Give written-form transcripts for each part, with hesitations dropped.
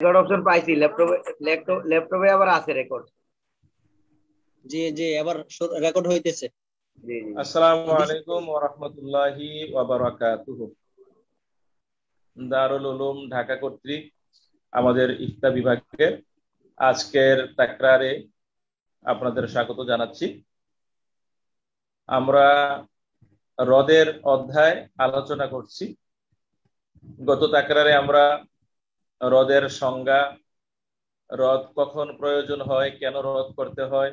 Record option পাইছি, ল্যাপটপে আবার আছে রেকর্ড। জি জি, এবার রেকর্ড হইতেছে। জি জি। আসসালামু আলাইকুম ওয়া রাহমাতুল্লাহি ওয়া বারাকাতুহু। দারুল উলুম ঢাকা কর্তৃক আমাদের ইফতা বিভাগে আজকের তাকরারে আপনাদের স্বাগত জানাচ্ছি। আমরা হ্রদের অধ্যায় আলোচনা করছি। গত তাকরারে আমরা হ্রদের সংজ্ঞা, হ্রদ কখন প্রয়োজন হয়, কেন হ্রদ করতে হয়,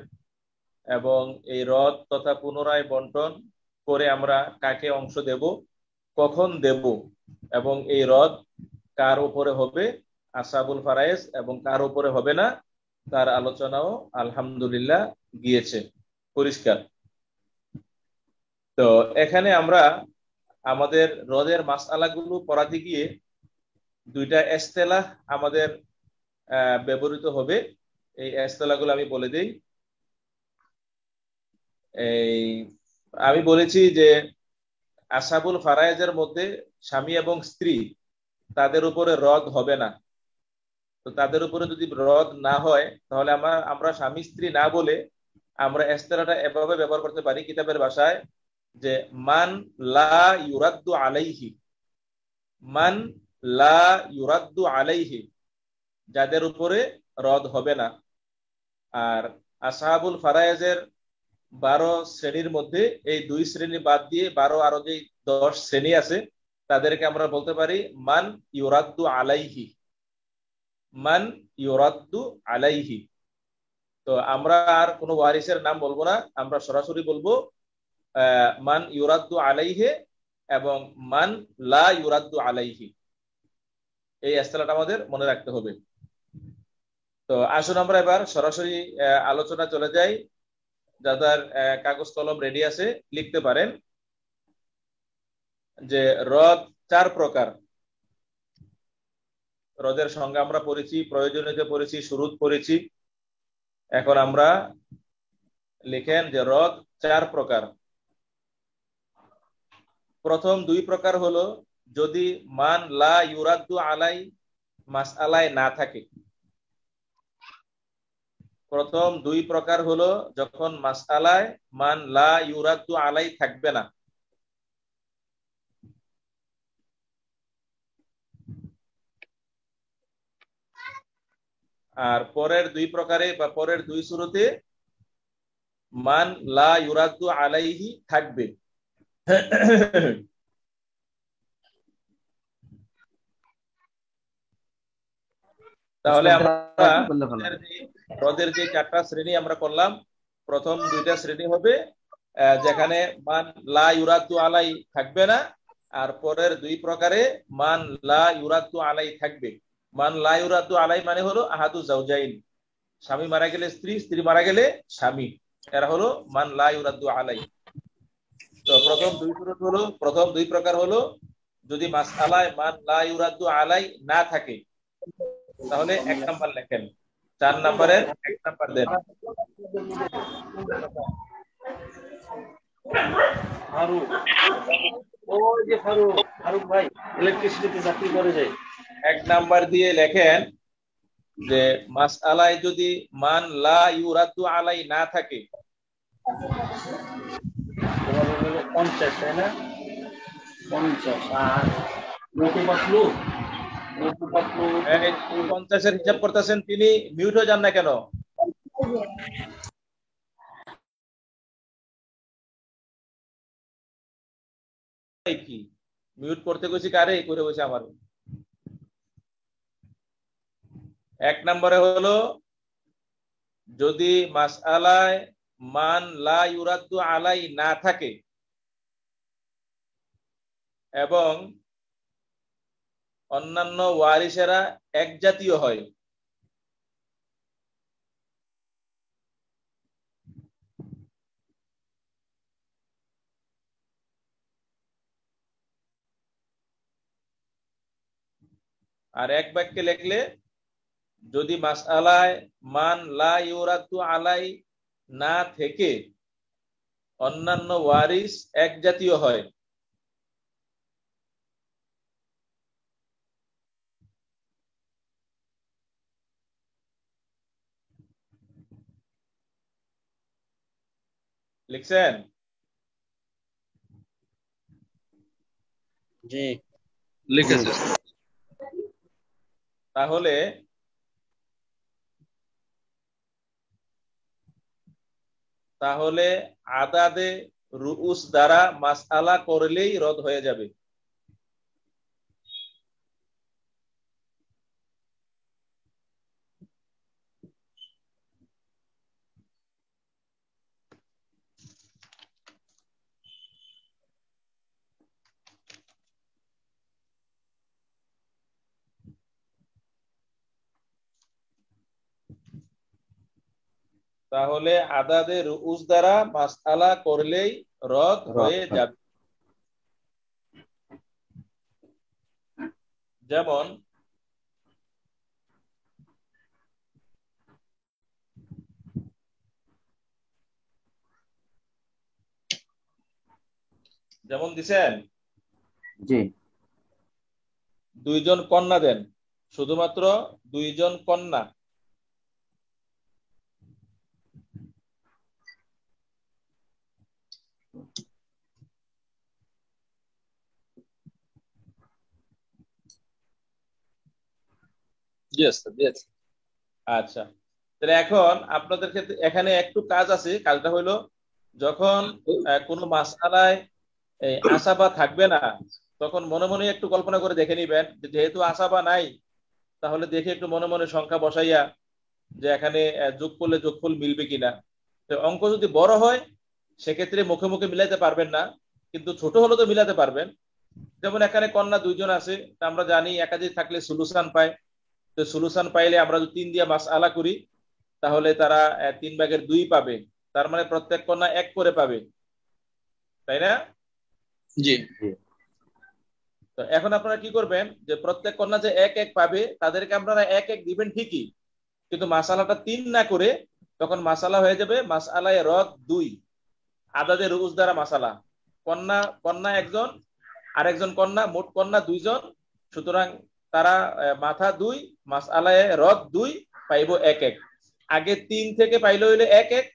এবং এই হ্রদ তথা পুনরায় বন্টন করে আমরা কাকে অংশ দেব, কখন দেব, এবং এই হ্রদ কার উপরে হবে, আসহাবুল ফারায়েজ, এবং কার উপরে হবে না তার আলোচনাও আলহামদুলিল্লাহ গিয়েছে পরিষ্কার। তো এখানে আমরা আমাদের হ্রদের মাসআলাগুলো পড়াতে গিয়ে দুইটা ইসতিলাহ আমাদের ব্যবহৃত হবে। এই ইসতিলাহগুলো আমি বলে দেই। এই আমি বলেছি যে আসহাবুল ফারায়েজের মধ্যে স্বামী এবং স্ত্রী তাদের উপরে হ্রদ হবে না। তো তাদের উপরে যদি হ্রদ না হয় তাহলে আমরা স্বামী স্ত্রী না বলে আমরা ইসতিলাহটা এভাবে ব্যবহার করতে পারি কিতাবের ভাষায় যে মান লা ইউরাদ্দু আলাইহি, মান লা ইউরাদ্দু আলাইহি, যাদের উপরে হ্রদ হবে না। আর আসহাবুল ফারায়েজের 12 শ্রেণীর মধ্যে এই 2 শ্রেণী বাদ দিয়ে 12 আরো যে 10 শ্রেণী আছে তাদেরকে আমরা বলতে পারি মান ইউরাদ্দু আলাইহি, মান ইউরাদ্দু আলাইহি। তো আমরা আর কোনো ওয়ারিসের নাম বলবো না, আমরা সরাসরি বলবো মান ইউরাদ্দু আলাইহি এবং মান লা ইউরাদ্দু আলাইহি। এই ইসতিলাহটা আমাদের মনে রাখতে হবে। তো আসুন আমরা এবার সরাসরি আলোচনা চলে যাই। যাদের কাগজ কলম রেডি আছে লিখতে পারেন যে হ্রদ 4 প্রকার। হ্রদের সংজ্ঞা আমরা পড়েছি, প্রয়োজনীয়তা পড়েছি, শুরুত পড়েছি। এখন আমরা লিখেন যে হ্রদ 4 প্রকার। প্রথম 2 প্রকার হলো যদি মান লা ইউরাদ্দু আলাই মাসআলায় না থাকে। প্রথম 2 প্রকার হলো যখন মাসআলায় মান লা ইউরাদ্দু আলাই থাকবে না। আর পরের 2 প্রকারে বা পরের 2 সূরাতে মান লা ইউরাদ্দু আলাইহি থাকবে। তাহলে আমরা হ্রদের যে 4টা শ্রেণী আমরা করলাম, প্রথম 2টা শ্রেণী হবে যেখানে মান লা ইউরাদ্দু আলাই থাকবে না, আর পরের 2 প্রকারে মান লা ইউরাদ্দু আলাই থাকবে। মান লা ইউরাদ্দু আলাই মানে হলো আহাদু জাওজাইন, স্বামী মারা গেলে স্ত্রী, স্ত্রী মারা গেলে স্বামী, এরা হলো মান লা ইউরাদ্দু আলাই। তো প্রথম 2 প্রকার হলো যদি মাসআলায় মান লা ইউরাদ্দু আলাই না থাকে তাহলে 1 নাম্বার লেখেন, 4 নাম্বারের 1 নাম্বার দেন। ফারুক ভাই ইলেকট্রিসিটিতে চাকরি করে যায়। 1 নাম্বার দিয়ে লেখেন যে মাসআলায় যদি মান লা ইউরাদ্দু আলাই না থাকে। তোমার হলো 50, তাই না? 50 আর নতুন পাতলু 50 এর হিসাব করতেছেন, তিনি মিউট হয়ে যান না কেন? কি মিউট করতে কইছি কারে? করে বসে আমার। 1 নম্বরে হলো যদি মাসআলায় মান লা ইউরাদ্দু আলাই না থাকে এবং অন্যান্য ওয়ারিসেরা এক জাতীয় হয়। আর এক বাক্যে লিখলে যদি মাসআলায় মান লা ইউরাদ্দু আলাই না থেকে অন্যান্য ওয়ারিস এক জাতীয় হয়। লিখছেন? জি লিখেছে। তাহলে তাহলে আদাদে রুউস দ্বারা মাসআলা করলেই রদ হয়ে যাবে। তাহলে আদাদে রুউস দ্বারা মাসআলা করলেই রদ হয়ে যাবে। যেমন যেমন দিছেন জি দুইজন কন্যা দেন, শুধুমাত্র দুইজন কন্যা। আচ্ছা, তাহলে এখন আপনাদের ক্ষেত্রে এখানে একটু কাজ আছে। কাজটা হলো যখন কোনো মাসআলায় আসাবা থাকবে না, তখন মনে মনে একটু কল্পনা করে দেখে নিবেন যে যেহেতু আসাবা নাই, তাহলে দেখে একটু মনে মনে সংখ্যা বসাইয়া যে এখানে যোগ করলে যোগফল মিলবে কিনা। তো অঙ্ক যদি বড় হয় সেক্ষেত্রে মুখে মুখে মিলাইতে পারবেন না, কিন্তু ছোট হলে তো মিলাতে পারবেন। যেমন এখানে কন্যা দুইজন আছে, তা আমরা জানি একাধিক থাকলে সুলুসান পায়। তো সুলুসান পাইলে আমরা যদি 3 দিয়ে মাসআলা করি তাহলে তারা 3/2 পাবে। তার মানে প্রত্যেক কন্যা 1 করে পাবে, তাই না? জি তো এখন আপনারা কি করবেন, যে প্রত্যেক কন্যা যে 1-1 পাবে তাদেরকে আপনারা 1-1 দিবেন ঠিকই, কিন্তু মাসআলাটা 3 না করে তখন মাসআলা হয়ে যাবে মাসআলায়ে রদ 2, আদাদে রুউস দ্বারা মাসআলা। কন্যা কন্যা একজন, আরেকজন কন্যা, মোট কন্যা 2 জন। সুতরাং তারা মাথা 2, মাসআলায়ে রদ 2, পাইবো 1-1। আগে 3 থেকে পাইলো হইলো 1-1,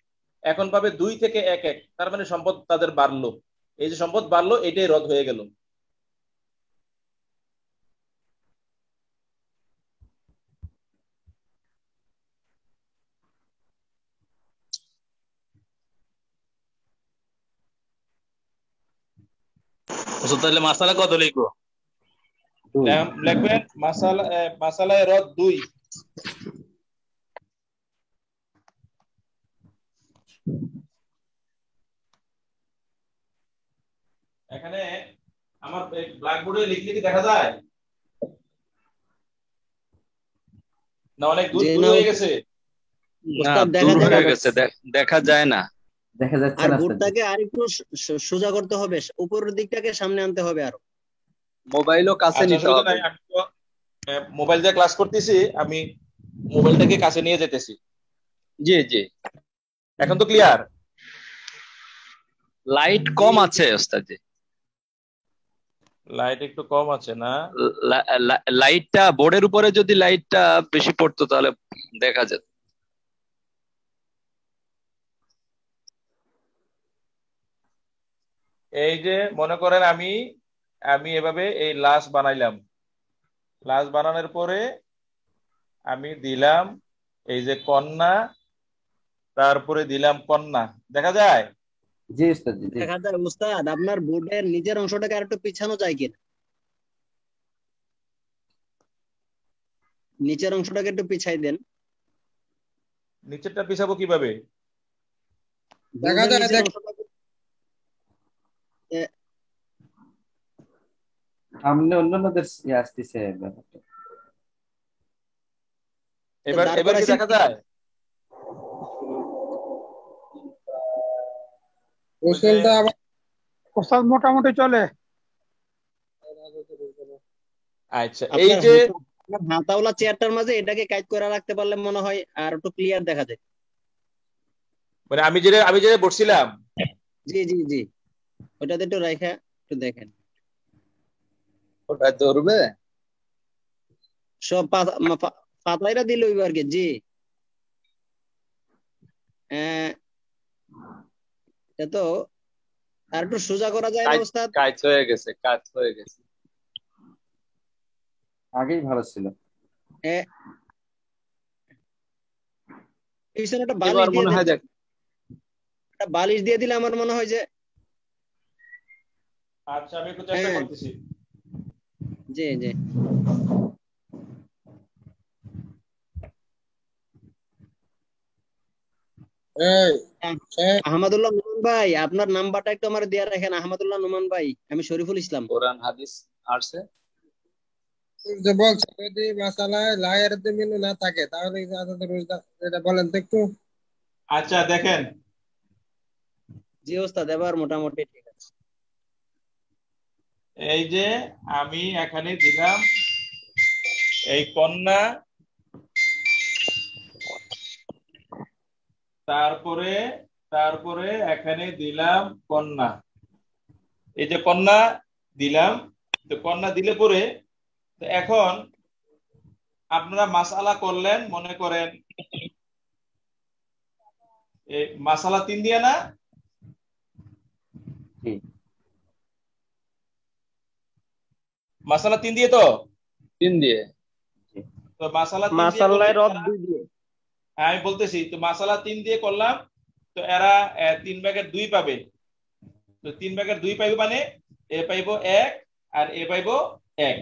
এখন পাবে 2 থেকে 1-1। তার মানে সম্পদ তাদের বাড়লো। এই যে সম্পদ বাড়লো এটাই রদ হয়ে গেল। তাহলে মাসালা কত লিখবো? লিখবেন মাসালায়ে রদ 2। এখানে আমার ব্ল্যাকবোর্ডে লিখলে কি দেখা যায় না? অনেক দূর দূর হয়ে গেছে। না, দূর হয়ে গেছে, দেখা যায় না। দেখা যাচ্ছে আর না। বোর্ডটাকে আরেকটু সোজা করতে হবে, উপরের দিকটাকে সামনে আনতে হবে আরো। মোবাইলও কাছে আচ্ছা, নিতে অসুবিধা হবে। নাই, আমি তো মোবাইল দিয়ে ক্লাস করতেছি, আমি মোবাইলটাকে কাছে নিয়ে যেতেছি। জি জি, এখন তো ক্লিয়ার? লাইট কম আছে ওস্তাদ জি। লাইট একটু কম আছে না? লাইটটা বোর্ডের উপরে যদি লাইটটা বেশি পড়তো তাহলে দেখা যেত। এই যে মনে করেন আমি আমি এভাবে এই লাশ বানাইলাম। লাশ বানানোর পরে আমি দিলাম এই যে কন্যা, তারপরে দিলাম কন্যা। দেখা যায়? জি উস্তাদ জি। দেখা যায় উস্তাদ, আপনার বোর্ডের নিচের অংশটাকে আরেকটু পিছানো যায় কিনা? নিচের অংশটাকে একটু পিছাই দেন। নিচেরটা পিছাবো কিভাবে? বোর্ডের নিচের অংশটাকে সামনে অন্যান্যদের আসতেছে ব্যাপারটা। এবার এবার কি দেখা যায়? গোসলটা আবার গোসল মোটামুটি চলে। আচ্ছা, এই যে হাতাওয়ালা চেয়ারটার মাঝে এটাকে কাজ করে রাখতে পারলে মনে হয় আর একটু ক্লিয়ার দেখা যায়। মানে আমি যেটা বসছিলাম, জি জি জি, ওটাতে একটু রেখা একটু দেখেন। ওটা ধরবে সব পাতাইরা দিল আর কি। জি এটা তো আর একটু সোজা করা যায় না ওস্তাদ? কাজ হয়ে গেছে, কাজ হয়ে গেছে। আগেই ভালো ছিল। পিছনে একটা এবার বালিশ দিয়ে মনে হয় দেন, একটা বালিশ দিয়ে দিলে আমার মনে হয় যে আচ্ছা আমি একটু চেষ্টা হ্যাঁ। করতেছি। জি জি। আহমদুল্লাহ নোমান ভাই, আপনার নাম্বারটা একটু আমার দেয়া রাখেন। আহমদুল্লাহ নোমান ভাই, আমি শরীফুল ইসলাম। কোরআন হাদিস আসছে। যে বলছে যদি মাসালায় লায়ের মিল না থাকে তাহলে এটা বলেন তো একটু। আচ্ছা দেখেন, জি ওস্তাদ, এবার মোটামুটি ঠিক আছে। এই যে আমি এখানে দিলাম এই কন্যা, তারপরে তারপরে এখানে দিলাম কন্যা। এই যে কন্যা দিলাম, তো কন্যা দিলে পরে তো এখন আপনারা মাসআলা করলেন, মনে করেন এই মাসালা 3 দিয়ে না? মাসালা 3 দিয়ে তো 3 দিয়ে। তো মাসালা 3 দিয়ে মাসাল্লায় রদ করলে 2 দিয়ে। আমি বলতেছি, তো মাসালা 3 দিয়ে করলাম, তো এরা 3/2 পাবে। তো 3/2 পাইবো, মানে এ পাইবো 1 আর এ পাইবো 1।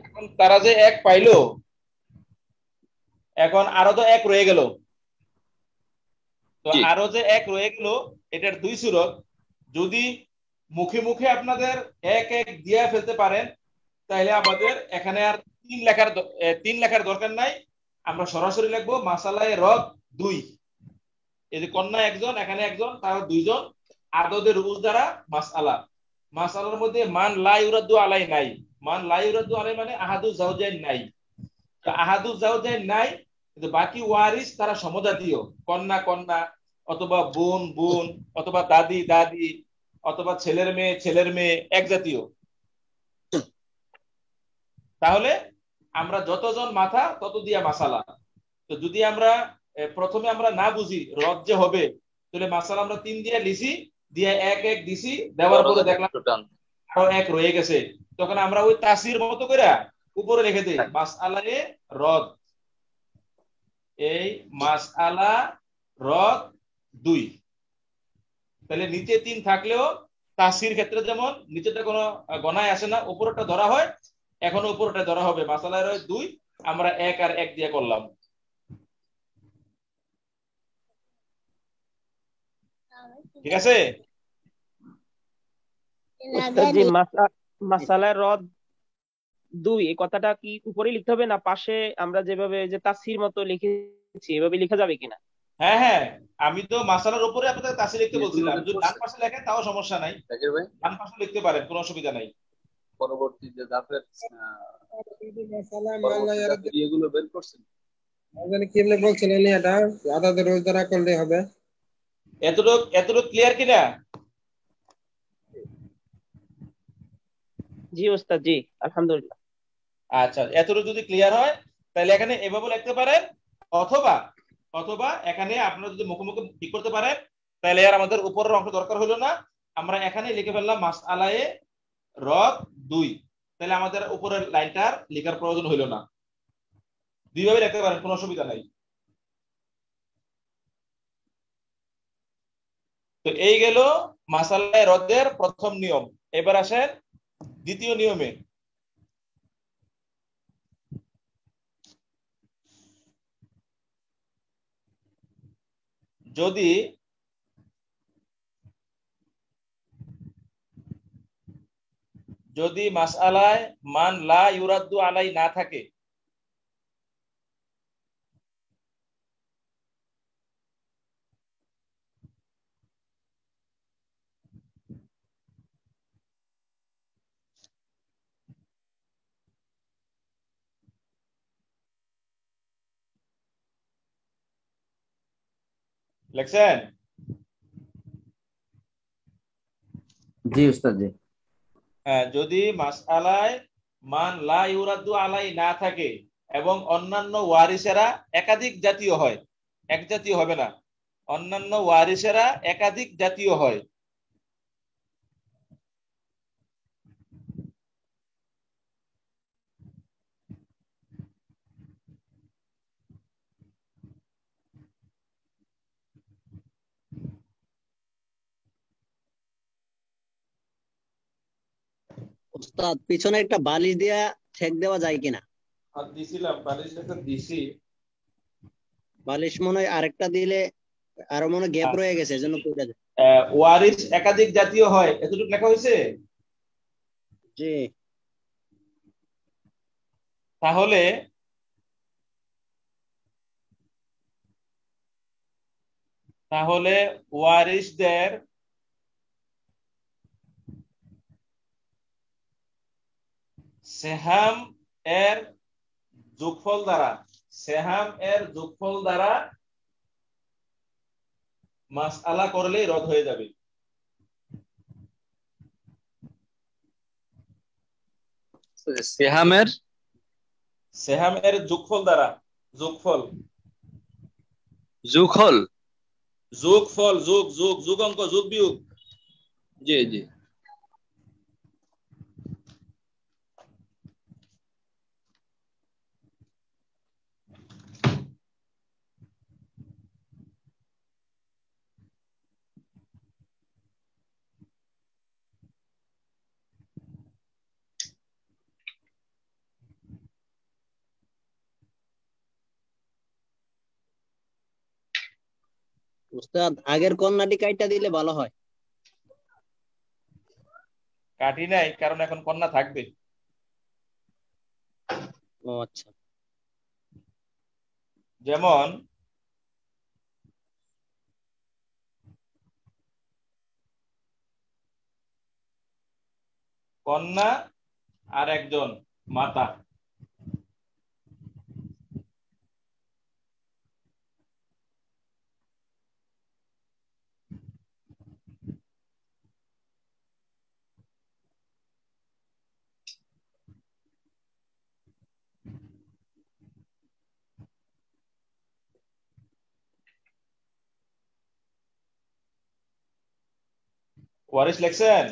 এখন তারা যে 1 পাইলো, এখন আরো তো 1 রয়ে গেল। তো আরো যে 1 রয়ে গেল, এটার 2 সূরত। যদি মুখে মুখে আপনাদের 1 দিয়ে ফেলতে পারেন, তাহলে আমাদের এখানে আর 3 লেখার দরকার নাই। আমরা সরাসরি লিখবো মাসালায়ে রদ 2। এই যে কন্যা একজন, এখানে একজন, তারা 2 জন। আদদের রুজ দ্বারা মাসআলা, মাসআলার মধ্যে মান লা ইউরাদু আলাই নাই। মান লা ইউরাদু আলাই মানে আহাদু জাওজাইন নাই। তো আহাদু জাওজাইন নাই, কিন্তু বাকি ওয়ারিস তারা সমজাতীয়। কন্যা কন্যা, অথবা বোন বোন, অথবা দাদি দাদি, অথবা ছেলের মেয়ে, এক জাতীয়। তাহলে আমরা যতজন মাথা তত দিয়া মাসালা। তো যদি আমরা প্রথমে আমরা না বুঝি রদ যে হবে, তাহলে মাসালা আমরা 3 দিয়ে লিছি, দিয়ে 1 দিছি, দেওয়ার পরে দেখলাম আরো 1 রয়ে গেছে। তখন আমরা ওই তাসির মতো করে উপরে লিখে দেই মাসআলায়ে রদ। এই মাসআলা রদ 2। তাহলে নিচে 3 থাকলেও তাসির ক্ষেত্রে যেমন নিচেটা কোনো গণায় আসে না, উপরটা ধরা হয়। এখন উপরটা ধরা হবে মাসালায়ে রদ 2, আমরা 1 আর 1 দিয়ে করলাম। ঠিক আছে? উস্তাদ জি, মাসালায় রদ 2 এই কথাটা কি উপরে লিখতে হবে না পাশে আমরা যেভাবে যে তাফসীর মতো লিখেছি এভাবে লেখা যাবে কিনা? হ্যাঁ হ্যাঁ, আমি তো মাসালার উপরে আপনাদের তাসির লিখতে বলছিলাম। যদি ডান পাশে লেখেন তাও সমস্যা নাই, জাকির ভাই ডান পাশে লিখতে পারেন, কোনো অসুবিধা নাই। পরবর্তী যে দাফের মাসালা মান লায়ের এগুলো বের করছেন, আপনি কিভাবে বলছিলেন এটা আদাদের রোজ দ্বারা করলে হবে? এতটুকু ক্লিয়ার কিনা? জি ওস্তাদ, জি আলহামদুলিল্লাহ। আচ্ছা, এতটুকু যদি ক্লিয়ার হয় তাহলে এখানে এভাবে লিখতে পারেন, অথবা অথবা এখানে আপনারা যদি মুখোমুখি ঠিক করতে পারেন, তাহলে আর আমাদের উপরের অংশ দরকার হলো না। আমরা এখানে লিখে ফেললাম মাসআলায়ে রদ 2, তাহলে আমাদের উপরের লাইনটার লেখার প্রয়োজন হলো না। 2 ভাবে লিখতে পারেন, কোনো অসুবিধা নাই। তো এই গেল মাসআলায়ে রদের প্রথম নিয়ম। এবার আসেন দ্বিতীয় নিয়মে। যদি মাসআলায় মান লা ইউরাদ্দু আলাই না থাকে, লেখছেন? জি উস্তাদ জি। হ্যাঁ, যদি মাসআলায় মান লা ইউরাদ্দু আলাই না থাকে এবং অন্যান্য ওয়ারিসেরা একাধিক জাতীয় হয়, এক জাতীয় হবে না, অন্যান্য ওয়ারিসেরা একাধিক জাতীয় হয়। উস্তাদ পিছনে একটা বালিশ দিয়া ঠেক দেওয়া যায় কিনা? আর দিছিলাম, বালিশ একটা দিছি। বালিশ মনে হয় আরেকটা দিলে আরো মনে গ্যাপ রয়ে গেছে, এজন্য কইরা যায়। ওয়ারিস একাধিক জাতীয় হয়, এতটুকু লেখা হয়েছে। জি। তাহলে ওয়ারিসদের সেহাম এর যোগফল দ্বারা মাসআলা করলেই রদ হয়ে যাবে। সেহাম এর যোগফল দ্বারা, যোগ অঙ্ক, যোগ বিয়োগ। জি জি। উস্তাদ আগের কন্যাটি কাইটা দিলে ভালো হয়। কাটি নাই, কারণ এখন কন্যা থাকবে। ও আচ্ছা। যেমন কন্যা আর একজন মাতা। ওয়ারিস লেখছেন?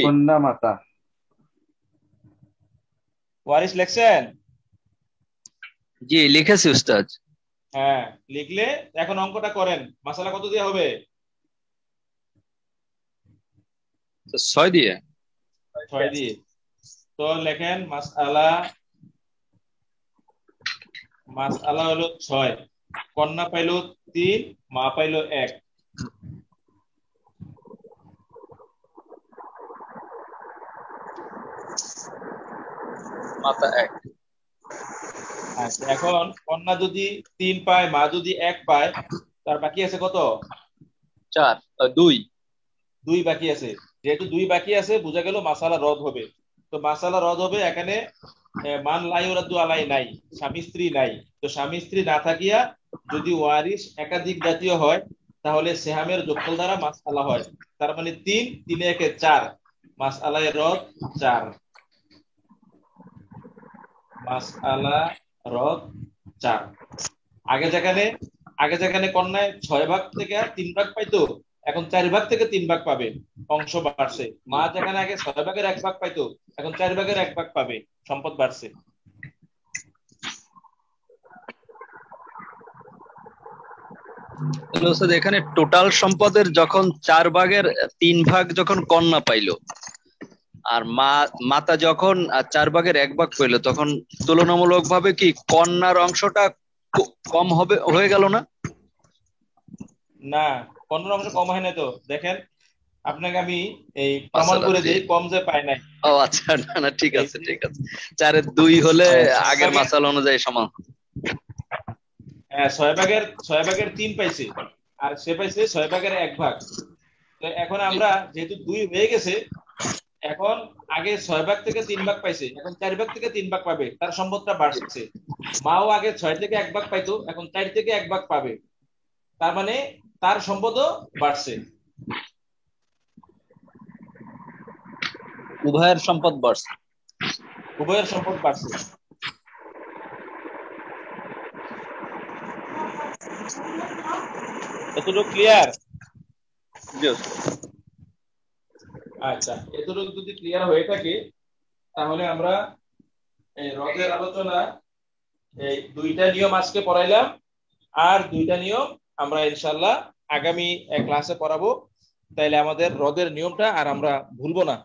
কন্যা মাতা। ওয়ারিস লেখছেন? জি লিখেছি উস্তাদ। হ্যাঁ, লিখলে এখন অঙ্কটা করেন। মাসালা কত দিয়ে হবে? 6 দিয়ে। 6 দিয়ে। তো লেখেন মাসআলা হলো 6, কন্যা পাইলো 3, মা পাইলো 1। মাতা 1। আচ্ছা, এখন কন্যা যদি 3 পায়, মা যদি 1 পায়, তার বাকি আছে কত? 4 2 2 বাকি আছে। যেহেতু 2 বাকি আছে, বোঝা গেল মাসালা রদ হবে। তো মাসালা রদ হবে এখানে মান লাই ওরাদু আলাই নাই, স্বামী স্ত্রী নাই। তো স্বামী স্ত্রী না থাকিয়া যদি ওয়ারিস একাধিক জাতীয় হয়, তাহলে সেহামের যোগফল দ্বারা মাসআলা হয়। তার মানে 3 3 একে 4, মাসআলায় রদ 4। মাসআলা রদ 4। আগে যেখানে কন্যায় 6 ভাগ থেকে 3 ভাগ পাইতো, এখন 4 ভাগ থেকে 3 ভাগ পাবে, অংশ বাড়ছে। মা যেখানে আগে 6 ভাগের 1 ভাগ পাইতো, এখন 4 ভাগের 1 ভাগ পাবে, সম্পদ বাড়ছে। উস্তাদ এখানে টোটাল সম্পদের যখন 4 ভাগের 3 ভাগ যখন কন্যা পাইলো, আর মাতা যখন 4 ভাগের 1 ভাগ পাইলো, তখন তুলনামূলক ভাবে কি কন্যার অংশটা কম হয়ে গেল না? না, কন্যার অংশ কম হয় না। তো দেখেন, আপনাকে আমি এই প্রমাণ করে দিই, কম যে পায় নাই। ও আচ্ছা, না ঠিক আছে 4 এর 2 হলে আগের মাসালা অনুযায়ী সমান। হ্যাঁ, 6 ভাগের 3 পাইছে, আর সে পাইছে 6 ভাগের 1 ভাগ। তো এখন আমরা যেহেতু 2 হয়ে গেছে, এখন আগে 6 ভাগ থেকে 3 ভাগ পাইছে, এখন 4 ভাগ থেকে 3 ভাগ পাবে, তার সম্পদটা বাড়ছে। মাও আগে 6 থেকে 1 ভাগ পাইতো, এখন 4 থেকে 1 ভাগ পাবে, তার মানে তার সম্পদও বাড়ছে। উভয়ের সম্পদ বাড়ছে। এতটুকু ক্লিয়ার? জি উস্তাদ। আচ্ছা, এতটুকু যদি ক্লিয়ার হয়ে থাকে তাহলে আমরা এই রদের আলোচনা এই দুইটা নিয়ম আজকে পড়াইলাম, আর দুইটা নিয়ম আমরা ইনশাআল্লাহ আগামী ক্লাসে পড়াবো। তাইলে আমাদের রদের নিয়মটা আর আমরা ভুলবো না।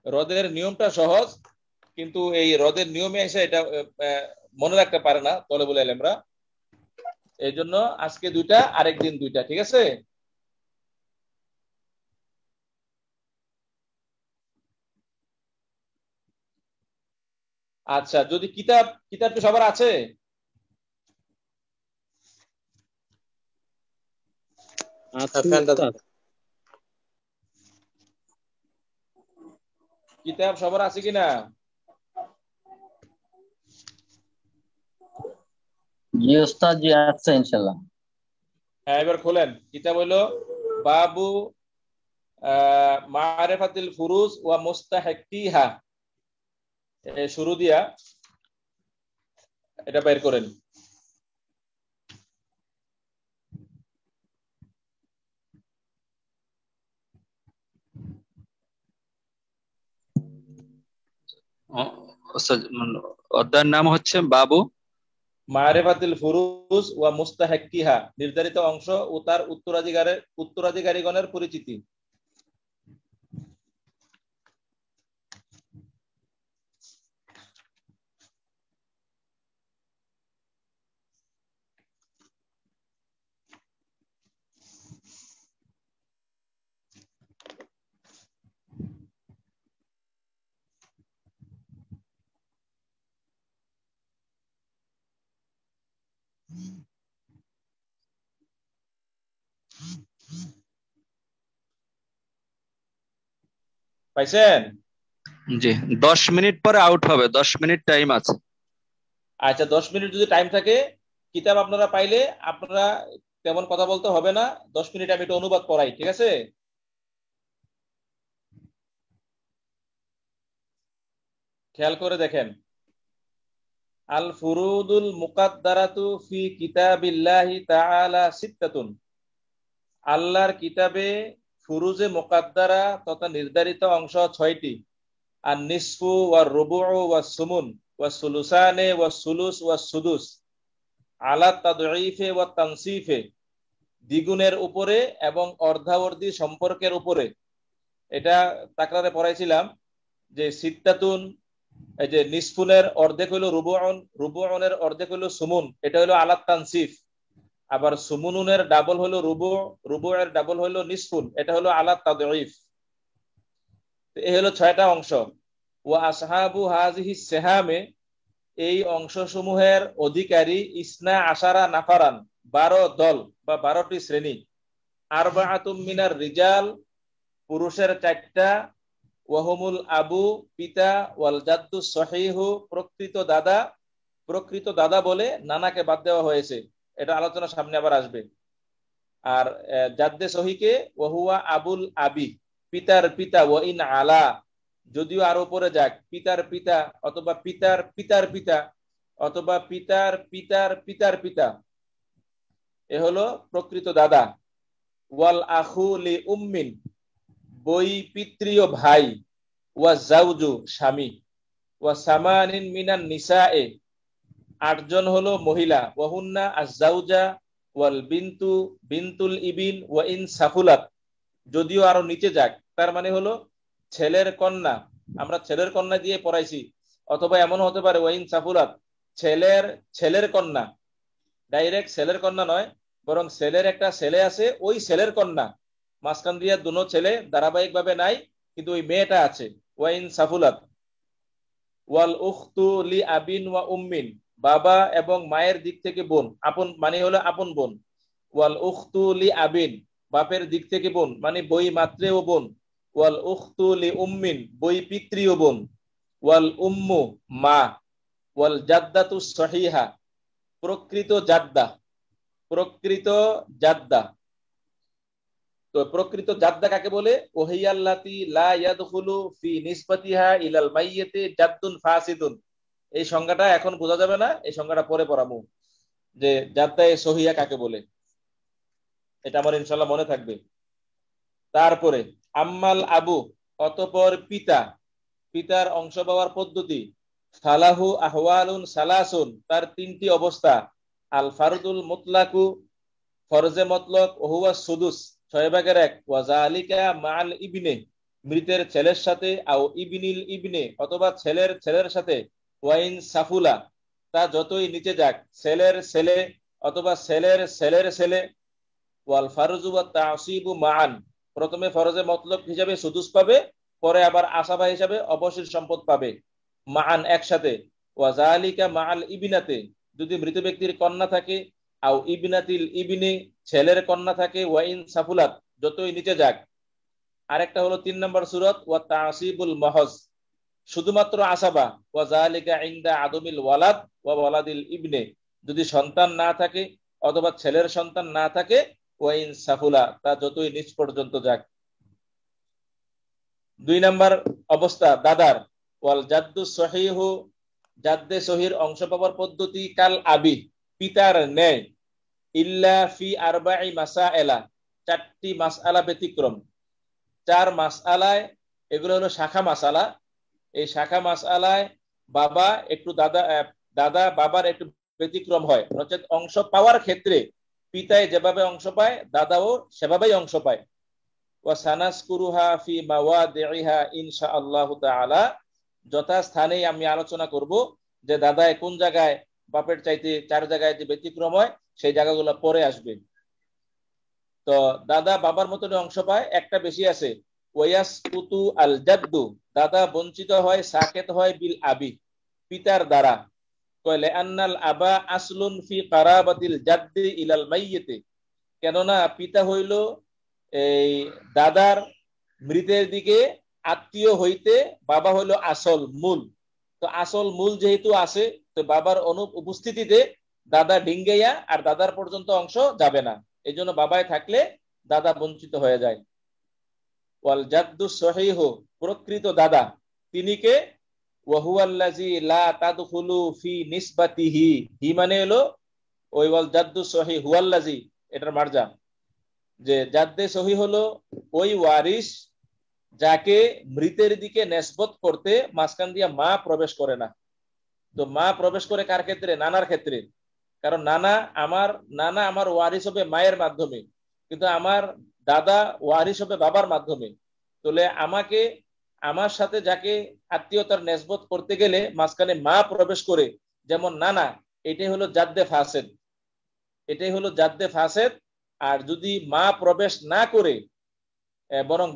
রদের নিয়মটা সহজ, কিন্তু এই রদের নিয়মে এসে এটা মনে রাখতে পারে না তলেবুল আলেমরা। এই জন্য আজকে দুইটা, আরেকদিন দুইটা, ঠিক আছে? আচ্ছা, যদি কিতাব কি সবার আছে? কিতাব সবার আছে কিনা? জি উস্তাদ, জি আছে ইনশাআল্লাহ। হ্যাঁ, এবার খোলেন। কিতাব হইলো বাবু মারিফাতুল ফুরুজ ওয়া মুস্তাহিকিহা, শুরু দিয়া এটা বের করেন। অধ্যায়ের নাম হচ্ছে বাবু মারিফাতুল ফুরুজ ওয়া মুস্তাহিকিহা, নির্ধারিত অংশ ও তার উত্তরাধিকারীগণের পরিচিতি। পাইছেন? জি, 10 মিনিট পরে আউট হবে, 10 মিনিট টাইম আছে। আচ্ছা, 10 মিনিট যদি টাইম থাকে, কিতাব আপনারা পাইলে আপনারা তেমন কথা বলতে হবে না। 10 মিনিট আমি একটু অনুবাদ পড়াই, ঠিক আছে? খেয়াল করে দেখেন। আল ফুরুদুল মুকাদ্দারাতু ফি কিতাবিল্লাহি তাআলা সিত্তাতুন, আল্লাহর কিতাবে ফুরুজে মুকাদ্দারা তথা নির্ধারিত অংশ 6টি। আর নিসফু ওয়া রুবুউ ওয়া সুমুন ওয়া সুলুসানে ওয়া সুলুস ওয়া সুদুস আলা তাদঈফে ওয়া তানসিফে, দ্বিগুণের উপরে এবং অর্ধাবর্তী সম্পর্কের উপরে। এটা তাকরারে পড়াইছিলাম যে সিত্তাতুন, এই যে নিসফুনের অর্ধেক হলো রুবুউন, রুবুউনের অর্ধেক হলো সুমুন, এটা হলো আলা তানসিফ। আবার সুমুনুনের ডাবল হলো রুবু, রুবুয়ের ডাবল হলো নিসফুন, এটা হলো আলা তাদঈফ। এই হলো 6টা অংশ। ওয়া আসহাবু হাযিহি সিহামে, এই অংশসমূহের অধিকারী ইসনা আশারা নাফারান, 12 দল বা 12টি শ্রেণী। আরবাআতুম মিনার রিজাল, পুরুষের 4টা। ওয়াহুমুল আবু, পিতা, ওয়াল জাদ্দু সহিহু, প্রকৃত দাদা। প্রকৃত দাদা বলে নানাকে বাদ দেওয়া হয়েছে, এটা আলোচনা সামনে আবার আসবে। আর জাদ্দে সহিকে ওয়াহুয়া আবুল আবি, পিতার পিতা। ওয়া ইন আলা, যদিও আর উপরে যাক, পিতার পিতা অথবা পিতার পিতার পিতা অথবা পিতার পিতার পিতার পিতা, এ হলো প্রকৃত দাদা। ওয়াল আখু লি উম্মিন, বই পিতৃয় ভাই। ওয়া জাউজু, স্বামী। ওয়া সামানিন মিনান নিসায়ে, 8 জন হলো মহিলা। ওয়াহুন্না আজ-জাউজা ওয়াল বিনতু বিনতুল ইবিন ওয়া ইন সাফুলাত, যদিও আরো নিচে যাক, তার মানে হলো ছেলের কন্যা। আমরা ছেলের কন্যা দিয়ে পড়াইছি, অথবা এমন হতে পারে ওয়া ইন সাফুলাত, ছেলের ছেলের কন্যা। ডাইরেক্ট ছেলের কন্যা নয়, বরং ছেলের একটা ছেলে আছে, ওই ছেলের কন্যা। মাঝখান দিয়ে দুনো ছেলে ধারাবাহিক ভাবে নাই, কিন্তু ওই মেয়েটা আছে। ওয়া ইন সাফুলাত। ওয়াল উখতু লি আবিন ওয়া উম্মিন, বাবা এবং মায়ের দিক থেকে বোন, আপন মানে হলো আপন বোন। ওয়াল উখতু লি আবিন, বাপের দিক থেকে বোন মানে বই মাত্রেও বোন। ওয়াল উখতু লি উম্মিন, বই পিতৃও বোন। ওয়াল উম্মু, মা। ওয়াল জাদ্দাতু সহিহা, প্রকৃত জাদ্দা। প্রকৃত জাদ্দা, তো প্রকৃত জাদ্দা কাকে বলে? ওহিয়াল্লাতি লা ইয়াদখুলু ফি নিসবাতিহা ইলাল মাইয়িতি জাদ্দুন ফাসিদুন, এই সংজ্ঞাটা এখন বোঝা যাবে না, এই সংজ্ঞাটা পরে পড়াবো যে জাদ্দায়ে সহিয়া কাকে বলে, এটা আমার ইনশাআল্লাহ মনে থাকবে। তারপরে আম্মাল আবু, অতঃপর পিতা, পিতার অংশ পাওয়ার পদ্ধতি, ফালাহু আহওয়ালুন সালাসুন, তার তিনটি অবস্থা, আল ফারদুল মুতলাকু, ফরজে মতলক, ওহুয়া সুদুস, 6/1, ওয়া যালিকা মাআল ইবনে, মৃতের ছেলের সাথে, আও ইবনিল ইবনে, অথবা ছেলের ছেলের সাথে, ওয়াইন সাফুলা, তা যতই নিচে যাক, ছেলের ছেলে অথবা ছেলের ছেলের ছেলে, ওয়াল ফারজু ওয়া তাসিবু মাআন, প্রথমে ফরজে মতলক হিসাবে সুদুস পাবে, পরে আবার আসাবা হিসাবে অবশিষ্ট সম্পদ পাবে, মাআন একসাথে, ওয়া যালিকা মাআল ইবনাতে, যদি মৃত ব্যক্তির কন্যা থাকে, আও ইবনাতিল ইবনে, ছেলের কন্যা থাকে, ওয়াইন সাফুলাত, যতই নিচে যাক। আরেকটা হলো 3 নম্বর সূরত, ওয়া তাসিবুল মাহজ, শুধুমাত্র আসাবা, ওয়া যালিকা ইনদা আদমিল ওয়ালাদ ওয়া ওয়ালাদিল ইবনে, যদি সন্তান না থাকে অথবা ছেলের সন্তান না থাকে, ওয়াইন সাফুলা, তা যতই নিচ পর্যন্ত যাক। 2 নম্বর অবস্থা দাদার, ওয়াল জাদ্দু সহিহু, জাদ্দে সহির অংশ পাওয়ার পদ্ধতি, কাল আবি, পিতার ন্যায়, ইল্লা ফি আরবাই মাসাএলা, 4টি মাসআলা ব্যতিক্রম। 4 মাসআলায়, এগুলো হলো শাখা মাসআলা, এই শাখা মাসআলায় বাবা একটু দাদা বাবার একটু ব্যতিক্রম হয়, অর্থাৎ অংশ পাওয়ার ক্ষেত্রে পিতায় যেভাবে অংশ পায় দাদাও সেভাবেই অংশ পায়। ওয়া সানাসকুরুহা ফি মাওয়াদিহা ইনশাআল্লাহু তাআলা, যথাস্থানেই আমি আলোচনা করব যে দাদায় কোন জায়গায় বাপের চাইতে 4 জায়গায় যে ব্যতিক্রম হয় সেই জায়গাগুলো পরে আসবে। তো দাদা বাবার মতন অংশ পায়, একটা বেশি আছে, ওয়ায়াসকুতু আল জাদ্দু, দাদা বঞ্চিত হয়, সাকেত হয়, বিল আবি, পিতার দ্বারা। কয়লে আন্নাল আবা আসলুন ফি কারাবাতিল জাদ্দি ইলাল মাইয়িতি, কেননা পিতা হইল এই দাদার মৃতের দিকে আত্মীয় হইতে, বাবা হইল আসল মূল। তো আসল মূল যেহেতু আছে, তো বাবার উপস্থিতিতে দাদা ডিঙ্গাইয়া আর দাদার পর্যন্ত অংশ যাবে না, এই জন্য বাবায় থাকলে দাদা বঞ্চিত হয়ে যায়। ওয়াল জাদ্দু সহিহু, প্রকৃত দাদা তিনি কে, ওয়া হুয়াল্লাযী লা তাদখুলু ফি নিসবাতিহি, হি মানে হলো ওই ওয়াল জাদ্দু সহিহ হুয়াল্লাযী, এটার মারজা, যে জাদ্দে সহিহ হলো ওই ওয়ারিস যাকে মৃতের দিকে নেসবত করতে মাঝখান দিয়া মা প্রবেশ করে না। তো মা প্রবেশ করে কার ক্ষেত্রে? নানার ক্ষেত্রে, কারণ নানা আমার ওয়ারিস হবে মায়ের মাধ্যমে, কিন্তু আমার দাদা ওয়ারিস হবে বাবার মাধ্যমে। তাহলে আমার সাথে যাকে আত্মীয়তার নেসবত করতে গেলে মাঝখানে মা প্রবেশ করে, যেমন নানা, এটাই হলো জাদ্দে ফাসেদ, এটাই হলো জাদ্দে ফাসেদ। আর যদি মা প্রবেশ না করে বরং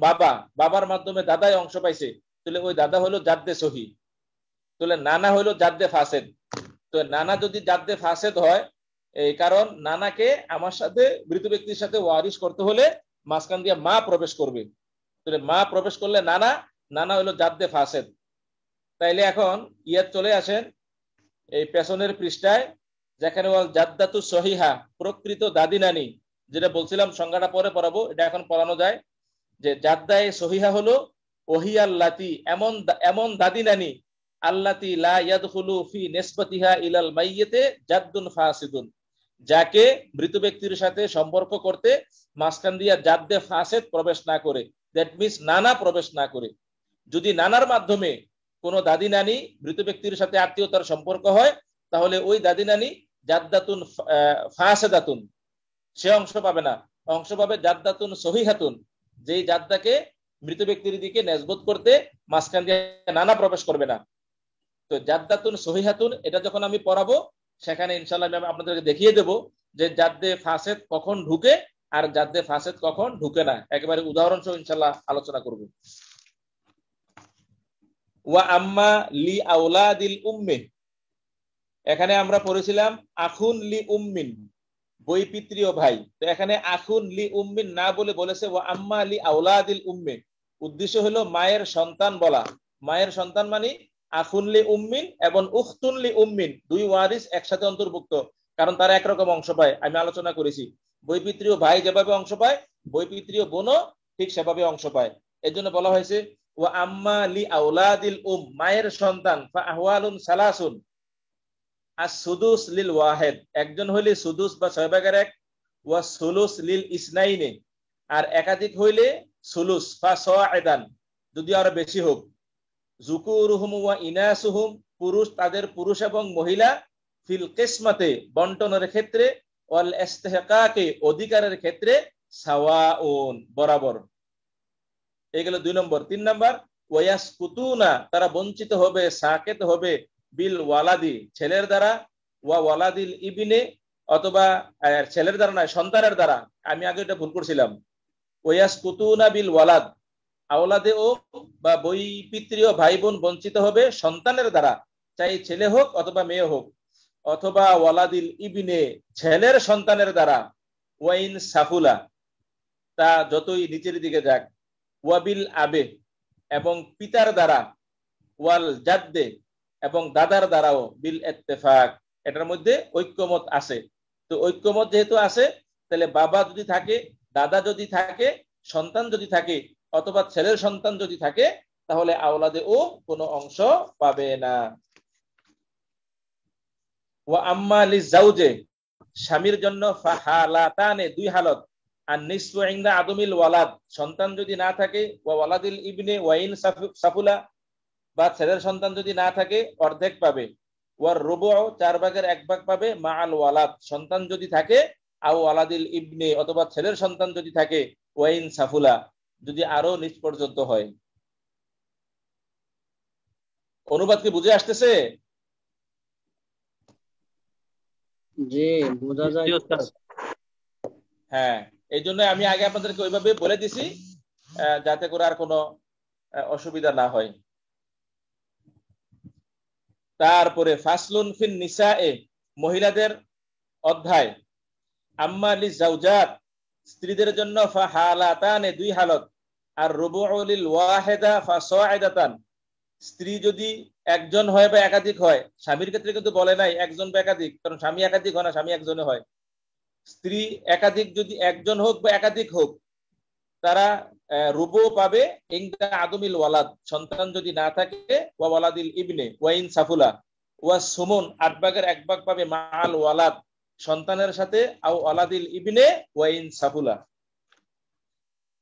বাবার মাধ্যমে দাদাই অংশ পাইছে, তাহলে ওই দাদা হলো জাদ্দে সহি, তাহলে নানা হলো জাদ্দে ফাসেদ। তো নানা যদি জাদ্দে ফাসেদ হয়, এই কারণ নানাকে আমার সাথে মৃত ব্যক্তির সাথে ওয়ারিশ করতে হলে মাঝখান দিয়ে মা প্রবেশ করবে, তাহলে মা প্রবেশ করলে নানা হলো জাদ্দে ফাসেদ। তাইলে এখন ইয়াত চলে আসেন এই পেছনের পৃষ্ঠায়, যেখানে জাদ্দাতু সহিহা, প্রকৃত দাদি নানি, যেটা বলছিলাম সংজ্ঞাটা পরে পড়াবো, এটা এখন পড়ানো যায়। যে জাদ্দায়ে সহিহা হলো ওহিয়াল্লাতি, এমন দাদি নানি, আল্লাতি লা ইয়াদখুলু ফি নিসবাতিহা ইলাল মাইয়িতি জাদ্দুন ফাসিদুন, যাকে মৃত ব্যক্তির সাথে সম্পর্ক করতে মাঝখান দিয়া জাদ্দে ফাসেদ প্রবেশ না করে, দ্যাট মিন্স নানা প্রবেশ না করে। যদি নানার মাধ্যমে কোনো দাদি নানি মৃত ব্যক্তির সাথে আত্মীয়তার সম্পর্ক হয়, তাহলে ওই দাদি নানি জাদ্দাতুন ফাসেদাতুন, সে অংশ পাবে না, অংশ পাবে জাদ্দাতুন সহিহাতুন, যেই জাদ্দাকে মৃত ব্যক্তির দিকে নেসবত করতে মাঝখান দিয়ে নানা প্রবেশ করবে না। তো জাদ্দাতুন সহিহাতুন, এটা যখন আমি পড়াবো সেখানে ইনশাআল্লাহ আমি আপনাদেরকে দেখিয়ে দেব যে জাদ্দে ফাসেদ কখন ঢুকে আর জাদ্দে ফাসেদ কখন ঢুকে না, একেবারে উদাহরণ সহ ইনশাআল্লাহ আলোচনা করব। ওয়া আম্মা লি আওলাদিল উম্মি, এখানে আমরা পড়েছিলাম আখুন লি উম্মিন, বৈপিত্রীয় ভাই। তো এখানে আখুন লি উম্মিন না বলে বলেছে ওয়া আম্মা লি আওলাদিল উম্মি, উদ্দেশ্য হলো মায়ের সন্তান বলা। মায়ের সন্তান মানে আখুন লি উম্মিন এবং উখতুন লি উম্মিন, দুই ওয়ারিস একসাথে অন্তর্ভুক্ত, কারণ তারা একরকম অংশ পায়। আমি আলোচনা করেছি বৈপিত্রীয় ভাই যেভাবে অংশ পায়, বৈপিত্রীয় বোনও ঠিক সেভাবে অংশ পায়। এর জন্য বলা হয়েছে ওয়া আম্মা লি আওলাদিল মায়ের সন্তান ফা আহওয়ালুন সালাসুন as-sudus লিল ওয়াহিদ, একজন হইলে সুদুস বা 6/1, ওয়া সুলুস লিল ইসনাইনে, আর একাধিক হইলে সুলুস ফা সা'iদান, যদি আরো বেশি হোক। যুকুরুহুম ওয়া ইনাসুহুম, পুরুষ তাদের পুরুষ এবং মহিলা, ফিল কিসমাতে বন্টনের ক্ষেত্রে, ওয়াল ইস্তিহকাকে অধিকারের ক্ষেত্রে, সাওয়াউন বরাবর। এগুলো 2 নম্বর। 3 নম্বর, ওয়ায়াসকুতুনা তারা বঞ্চিত হবে, সাকেত হবে, বিল ওয়ালাদি ছেলের দ্বারা, ওয়া ওয়ালাদিল ইবনে অথবা ছেলের দ্বারা নয় সন্তানের দ্বারা, আমি আগে এটা ভুল করছিলাম। ওয়ায়াসকুতুনা বিল ওয়ালাদ, আওলাদে ও বা বৈপিত্রীয় ভাই বোন বঞ্চিত হবে সন্তানের দ্বারা, চাই ছেলে হোক অথবা মেয়ে হোক, অথবা ওয়ালাদিল ইবনে ছেলের সন্তানের দ্বারা, ওয়াইন সাফুলা তা যতই নিচের দিকে যাক, ওয়াবিল আবে এবং পিতার দ্বারা, ওয়াল জাদ্দে এবং দাদার দ্বারাও, বিল ইত্তেফাক এটার মধ্যে ঐক্যমত আছে। তো ঐক্যমত যেহেতু আছে, তাহলে বাবা যদি থাকে, দাদা যদি থাকে, সন্তান যদি থাকে, অথবা ছেলের সন্তান যদি থাকে, তাহলে আওলাদে ও কোনো অংশ পাবে না। ওয়া আম্মা লিজাওজে স্বামীর জন্য ফাহালাতানে 2 হালত, আর নিসফু ইনদা আদমিল ওয়ালাদ সন্তান যদি না থাকে, ওয়া ওয়ালাদিল ইবনে ওয়াইন সাফুলা বা ছেলের সন্তান যদি না থাকে অর্ধেক পাবে, ওয়ার রুবু 4/1 পাবে, মাআল ওয়ালাদ সন্তান যদি থাকে, আও ওয়ালাদিল ইবনে অথবা ছেলের সন্তান যদি থাকে, ওয়াইন সাফুলা যদি আরো নিচ পর্যন্ত হয়। অনুবাদ কি বুঝে আসতেছে? জি বোঝা যায়। হ্যাঁ, এই জন্য আমি আগে আপনাদেরকে ওইভাবে বলে দিছি, যাতে করে আর কোনো অসুবিধা না হয়। তারপরে ফাসলুন ফিন নিসায়ে মহিলাদের অধ্যায়। আম্মা লিজাওজাত স্ত্রীদের জন্য ফাহালাতানে 2 হালত, আর রুবুউ লিল ওয়াহিদা ফাসাইদাতান স্ত্রী যদি একজন হয় বা একাধিক হয়, স্বামীর ক্ষেত্রে কিন্তু বলে নাই একজন বা একাধিক, কারণ স্বামী একাধিক হয় না, স্বামী একজনে হয়। স্ত্রী একাধিক যদি একজন হোক বা একাধিক হোক, তারা রুবু পাবে ইনদা আদমিল ওয়ালাদ সন্তান যদি না থাকে, ওয়া ওয়ালাদিল ইবনে ওয়াইন সাফুলা, ওয়া সুমুন 8/1 পাবে, মাআল ওয়ালাদ সন্তানের সাথে, আও ওয়ালাদিল ইবনে ওয়াইন সাফুলা।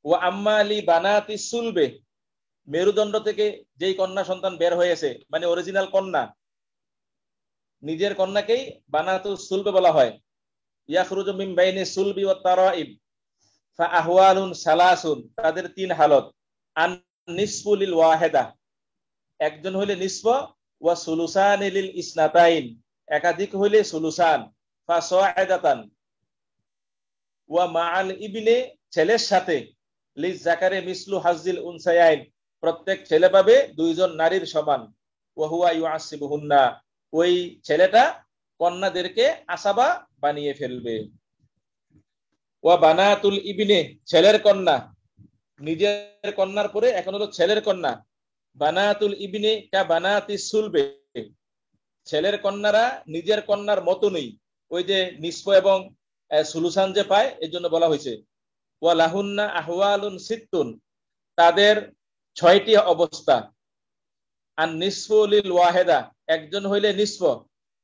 ওয়া আম্মা লি বানাতি সুলবে মেরুদণ্ড থেকে যেই কন্যা সন্তান বের হয়েছে, মানে অরিজিনাল কন্যা, নিজের কন্যাকেই বানাতু সুলবে বলা হয়। ইয়াখরুজু মিন বাইনি সুলবি ওয়াত তারাইব ফা আহওয়ালুন সালাসুন তাদের 3 হালত, আন নিসফু লিল ওয়াহিদা একজন হইলে নিসফ, ওয়া সুলুসান লিল ইসনাতাইন একাধিক হইলে সুলুসান, ফা সাইদাতান ওয়া মাআল ইবনে ছেলের সাথে, লিজ যাকারে মিসলু হাজ্জিল উনসায়াইন প্রত্যেক ছেলে পাবে 2 জন নারীর সমান, ওয়া হুয়া ইউআসিবুহুন্না ওই ছেলেটা কন্যাদেরকে আসাবা বানিয়ে ফেলবে। ওয়া বানাতুল ইবনে ছেলের কন্যা, নিজের কন্যার পরে এখন হলো ছেলের কন্যা, বানাতুল ইবনে কা বানাতি সুলবে ছেলের কন্যারা নিজের কন্যার মতো নেই, ওই যে নিসফ এবং সুলুসান যে পায় এর জন্য বলা হয়েছে। ওয়া লাহুন্না আহওয়ালুন সিত্তুন তাদের 6টি অবস্থা, আর নিসফু লিল ওয়াহিদা একজন হইলে নিসফ,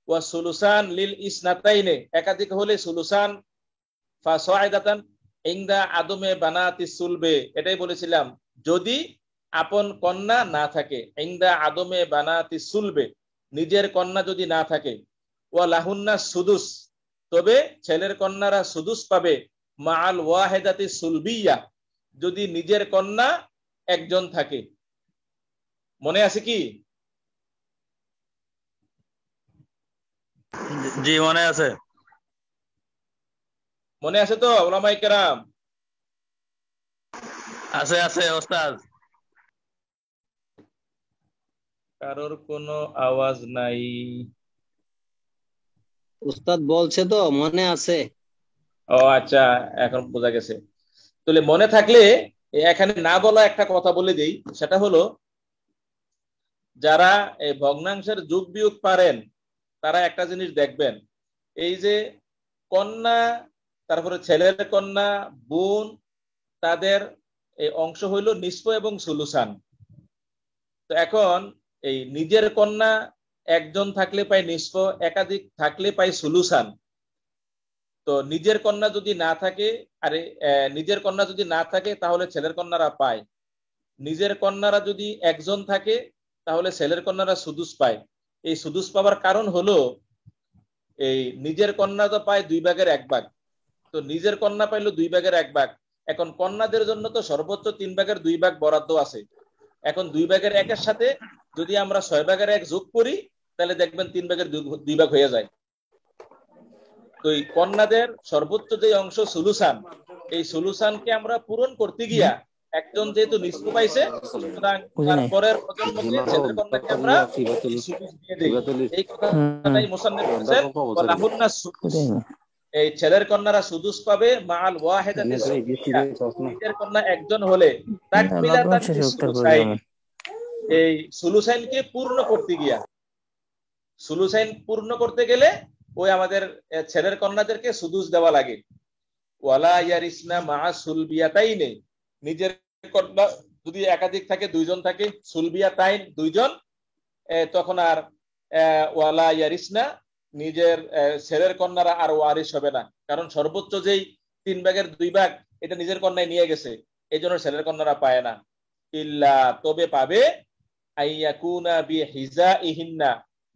ওয়া সুলুসান লিল ইসনাতাইনে একাধিক হলে সুলুসান, ফা সাইদাতান ইনদা আদমে বানাতি সুলবে এটাই বলেছিলাম যদি আপন কন্যা না থাকে, ইনদা আদমে বানাতি সুলবে নিজের কন্যা যদি না থাকে, ওয়া লাহুন্না সুদুস তবে ছেলের কন্যারা সুদুস পাবে, মাআল ওয়াহিদাতি সুলবিয়া যদি নিজের কন্যা একজন থাকে। মনে আছে কি? জি মনে আছে। মনে আছে তো উলামায়ে কেরাম? আছে আছে ওস্তাদ। কারোর কোনো আওয়াজ নাই। উস্তাদ বলছে তো মনে আছে। ও আচ্ছা, এখন বোঝা গেছে। তাহলে মনে থাকলে এখানে না বলা একটা কথা বলে দেই, সেটা হলো যারা এই ভগ্নাংশের যোগ বিয়োগ পারেন তারা একটা জিনিস দেখবেন, এই যে কন্যা, তারপরে ছেলের কন্যা, বোন, তাদের এই অংশ হইল নিসফ এবং সুলুসান। তো এখন এই নিজের কন্যা একজন থাকলে পায় নিসফ, একাধিক থাকলে পায় সুলুসান। তো নিজের কন্যা যদি না থাকে, নিজের কন্যা যদি না থাকে তাহলে ছেলের কন্যারা পায়। নিজের কন্যারা যদি একজন থাকে তাহলে ছেলের কন্যারা সুদুস পায়। এই সুদুস পাওয়ার কারণ হলো এই নিজের কন্যা তো পায় 2/1 তো নিজের কন্যা পাইলো 2/1। এখন কন্যাদের জন্য তো সর্বোচ্চ 3/2 বরাদ্দ আছে। এখন 2/1 সাথে যদি আমরা 6/1 যোগ করি তাহলে দেখবেন 3/2 হয়ে যায়। তো এই কন্যাদের সর্বোচ্চ যে অংশ সুলুসান, এই সুলুসানকে আমরা পূরণ করতে গিয়া একজন যেহেতু নিষ্প পাইছে, সুতরাং তারপরের প্রজন্মকে ছেলের কন্যাকে আমরা সুলুস দিয়ে দেই। এই কথাটাই মুসান্নিফ বলেছেন, ওয়ালাহুন্না সুদুস, এই ছেলের কন্যারা সুদুস পাবে মাআল ওয়াহিদাতি সুলুসিয়া, নিজের কন্যা একজন হলে তাকমিলাতান সুলুসাইন, এই সুলুসাইনকে পূর্ণ করতে গিয়া, সুলুসাইন পূর্ণ করতে গেলে ওই আমাদের ছেলের কন্যাদেরকে সুদুস দেওয়া লাগে। ওয়ালা ইয়ারিসনা মা সুলবিয়াতাইনে, নিজের কন্যা যদি একাধিক থাকে, 2জন থাকে, সুলবিয়াতাইন 2জন, তখন আর ওয়ালা ইয়ারিসনা, নিজের ছেলের কন্যারা আর ওয়ারিস হবে না, কারণ সর্বোচ্চ যেই 3/2 এটা নিজের কন্যায় নিয়ে গেছে, এই জন্য ছেলের কন্যারা পায় না। ইল্লা, তবে পাবে, আইয়াকুনা বিহিজাইহিন্না,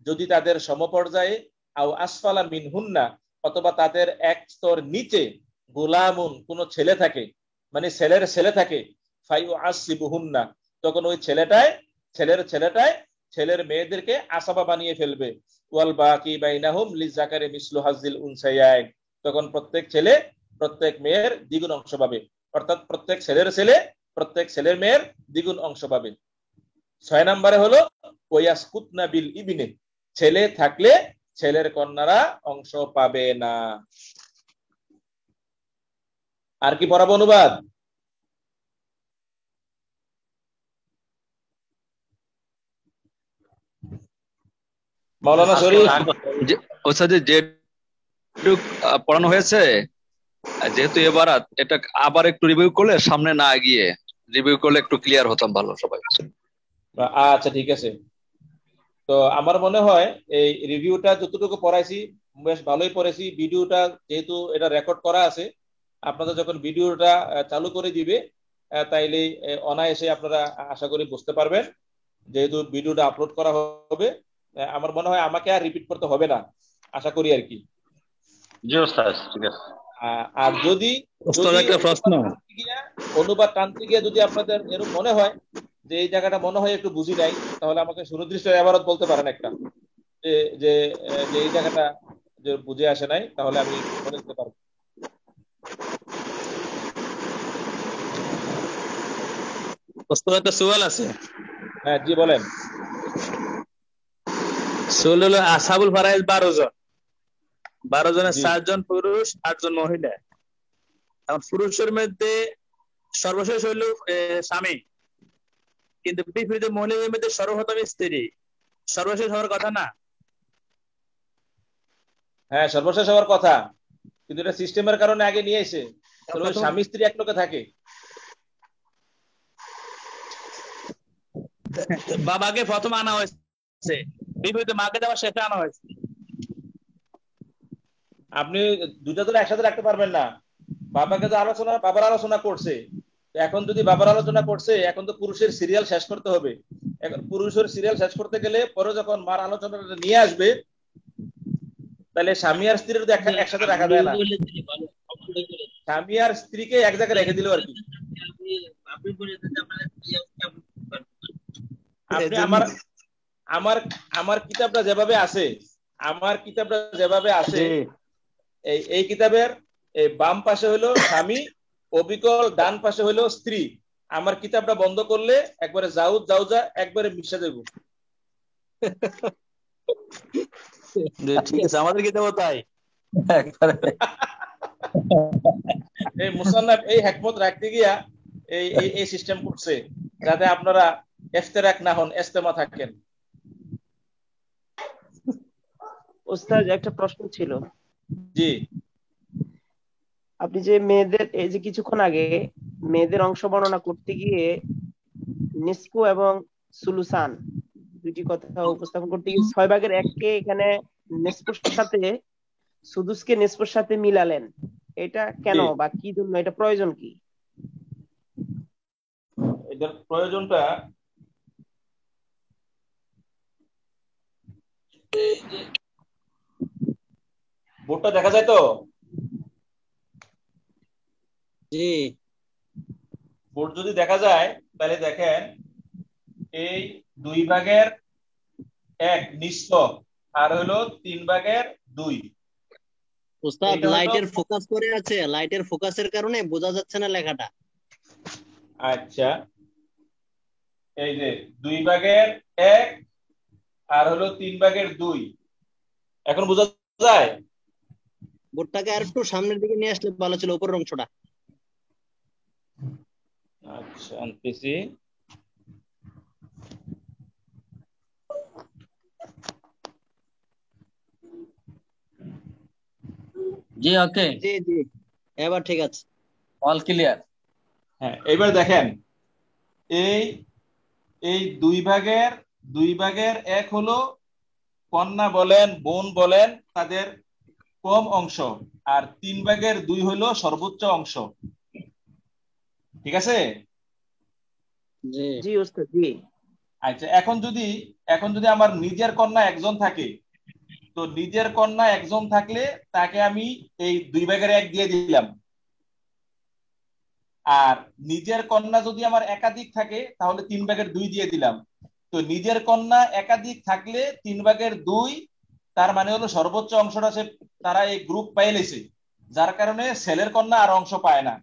যদি তাদের সমপর্যায়ে, আও আসফালা মিনহুন্না, অথবা তাদের এক স্তর নিচে, গোলামুন, কোন ছেলে থাকে, মানে ছেলের ছেলে থাকে, ফাইউআসিবুহুন্না, তখন ওই ছেলের মেয়েদেরকে আসাবা বানিয়ে ফেলবে। ওয়াল বাকি বাইনাহুম লিযাকারি মিসলু হাজ্জিল উনসায়াইন, তখন প্রত্যেক ছেলে প্রত্যেক মেয়ের দ্বিগুণ অংশ পাবে, অর্থাৎ প্রত্যেক ছেলের ছেলে প্রত্যেক ছেলের মেয়ের দ্বিগুণ অংশ পাবে। 6 নম্বরে হলো ওয়াসকুতনা বিল ইবনে, ছেলে থাকলে ছেলের কন্যারা অংশ পাবে না। আর কি পড়াবো অনুবাদ? মাওলানা শরীফ, ওস্তাদ যে পড়ানো হয়েছে, যেহেতু এবার এটা আবার একটু রিভিউ করলে, সামনে না গিয়ে রিভিউ করলে একটু ক্লিয়ার হতাম ভালো সবাই। আচ্ছা ঠিক আছে। তো আমার মনে হয় এই রিভিউটা যতটুকু পড়াইছি বেশ ভালোই পড়েছি। ভিডিওটা যেহেতু এটা রেকর্ড করা আছে, আপনাদের যখন ভিডিওটা চালু করে দিবে তাইলে অনায়াসে আপনারা আশা করি বুঝতে পারবেন, যেহেতু ভিডিওটা আপলোড করা হবে। আমার মনে হয় আমাকে আর রিপিট করতে হবে না, আশা করি আর কি। জি ওস্তাদ, ঠিক আছে। আর যদি একটা প্রশ্ন, অনুবাদ টানতে গিয়ে যদি আপনাদের এরকম মনে হয় যে এই জায়গাটা মনে হয় একটু বুঝি নাই, তাহলে আমাকে সুনির্দিষ্ট এবারত বলতে পারেন একটা, যে এই জায়গাটা যে বুঝে আসে নাই, তাহলে আমি বলে দিতে পারবো। ওস্তাদ একটা সওয়াল আছে। হ্যাঁ জি বলেন। সওয়াল হলো আসহাবুল ফারাইজ 12 জন, 12 জনের 7 জন পুরুষ, 8 জন মহিলা। এখন পুরুষের মধ্যে সর্বশেষ হইল স্বামী, কিন্তু বিপরীতে মহিলাদের মধ্যে সর্বপ্রথম স্ত্রী, সর্বশেষ হওয়ার কথা না? হ্যাঁ সর্বশেষ হওয়ার কথা, কিন্তু এটা সিস্টেমের কারণে আগে নিয়ে এসে স্বামী স্ত্রী এক লোকে থাকে। বাবাকে প্রথম আনা হয়েছে, বিপরীতে মাকে দেওয়া শেষে আনা হয়েছে। আপনি দুটা তো একসাথে রাখতে পারবেন না। বাবাকে তো বাবার আলোচনা করছে, এখন যদি বাবার আলোচনা করছে, এখন তো পুরুষের সিরিয়াল শেষ করতে হবে। এখন পুরুষের সিরিয়াল শেষ করতে গেলে পরে যখন মার আলোচনাটা নিয়ে আসবে, তাহলে স্বামী আর স্ত্রীর তো একসাথে রাখা যায় না। স্বামী আর স্ত্রীকে এক জায়গায় রেখে দিল আর কি। আপনি আমার কিতাবটা যেভাবে আছে, এই কিতাবের বাম পাশে হলো স্বামী, অবিকল ডান পাশে হলো স্ত্রী। আমার কিতাবটা বন্ধ করলে একবারে জাউজা একবারে মিশে দেব। ঠিক আছে, আমাদের কিতাবও তাই। এই মুসান্নাফ এই হিকমত রাখতে গিয়া এই সিস্টেম করছে, যাতে আপনারা ইফতিরাক না হন, ইস্তেমা থাকেন। ওস্তাদ একটা প্রশ্ন ছিল। জি, আপনি যে মেয়েদের, এই যে কিছুক্ষণ আগে মেয়েদের অংশ বর্ণনা করতে গিয়ে নিসফু এবং সুলুসান, দুইটি কথা উপস্থাপন করতে গিয়ে 6/1 এখানে নিসফের সাথে সুদুসকে নিসফের সাথে মিলালেন, এটা কেন বা কি জন্য, এটা প্রয়োজন কি? এটার প্রয়োজনটা বোর্ডটা দেখা যায় তো? জি, বোর্ড যদি দেখা যায় তাহলে দেখেন এই 2/1 নিঃস্ব আর হলো 3/2। উস্তাদ এটা হলো- লাইটের ফোকাস করে আছে, লাইটের ফোকাসের কারণে বোঝা যাচ্ছে না লেখাটা। আচ্ছা, এই যে 2/1 আর হলো 3/2, এখন বোঝা যায়? বোর্ডটাকে আর একটু সামনের দিকে নিয়ে আসলে ভালো ছিল, উপরের অংশটা। আচ্ছা, আনতেছি। জি ওকে, জি জি, এবার ঠিক আছে। All clear. হ্যাঁ, এবার দেখেন এই এই 2/1 হলো কন্যা বলেন বোন বলেন তাদের কম অংশ, আর 3/2 হলো সর্বোচ্চ অংশ। ঠিক আছে? জি জি ওস্তাদ, জি। আচ্ছা, এখন যদি আমার নিজের কন্যা একজন থাকে, তো নিজের কন্যা একজন থাকলে তাকে আমি এই 2/1 দিয়ে দিলাম। আর নিজের কন্যা যদি আমার একাধিক থাকে তাহলে 3/2 দিয়ে দিলাম। তো নিজের কন্যা একাধিক থাকলে 3/2, তার মানে হলো সর্বোচ্চ অংশটা তারা এই গ্রুপ পাইয়ে লেছে, যার কারণে ছেলের কন্যা আর অংশ পায় না।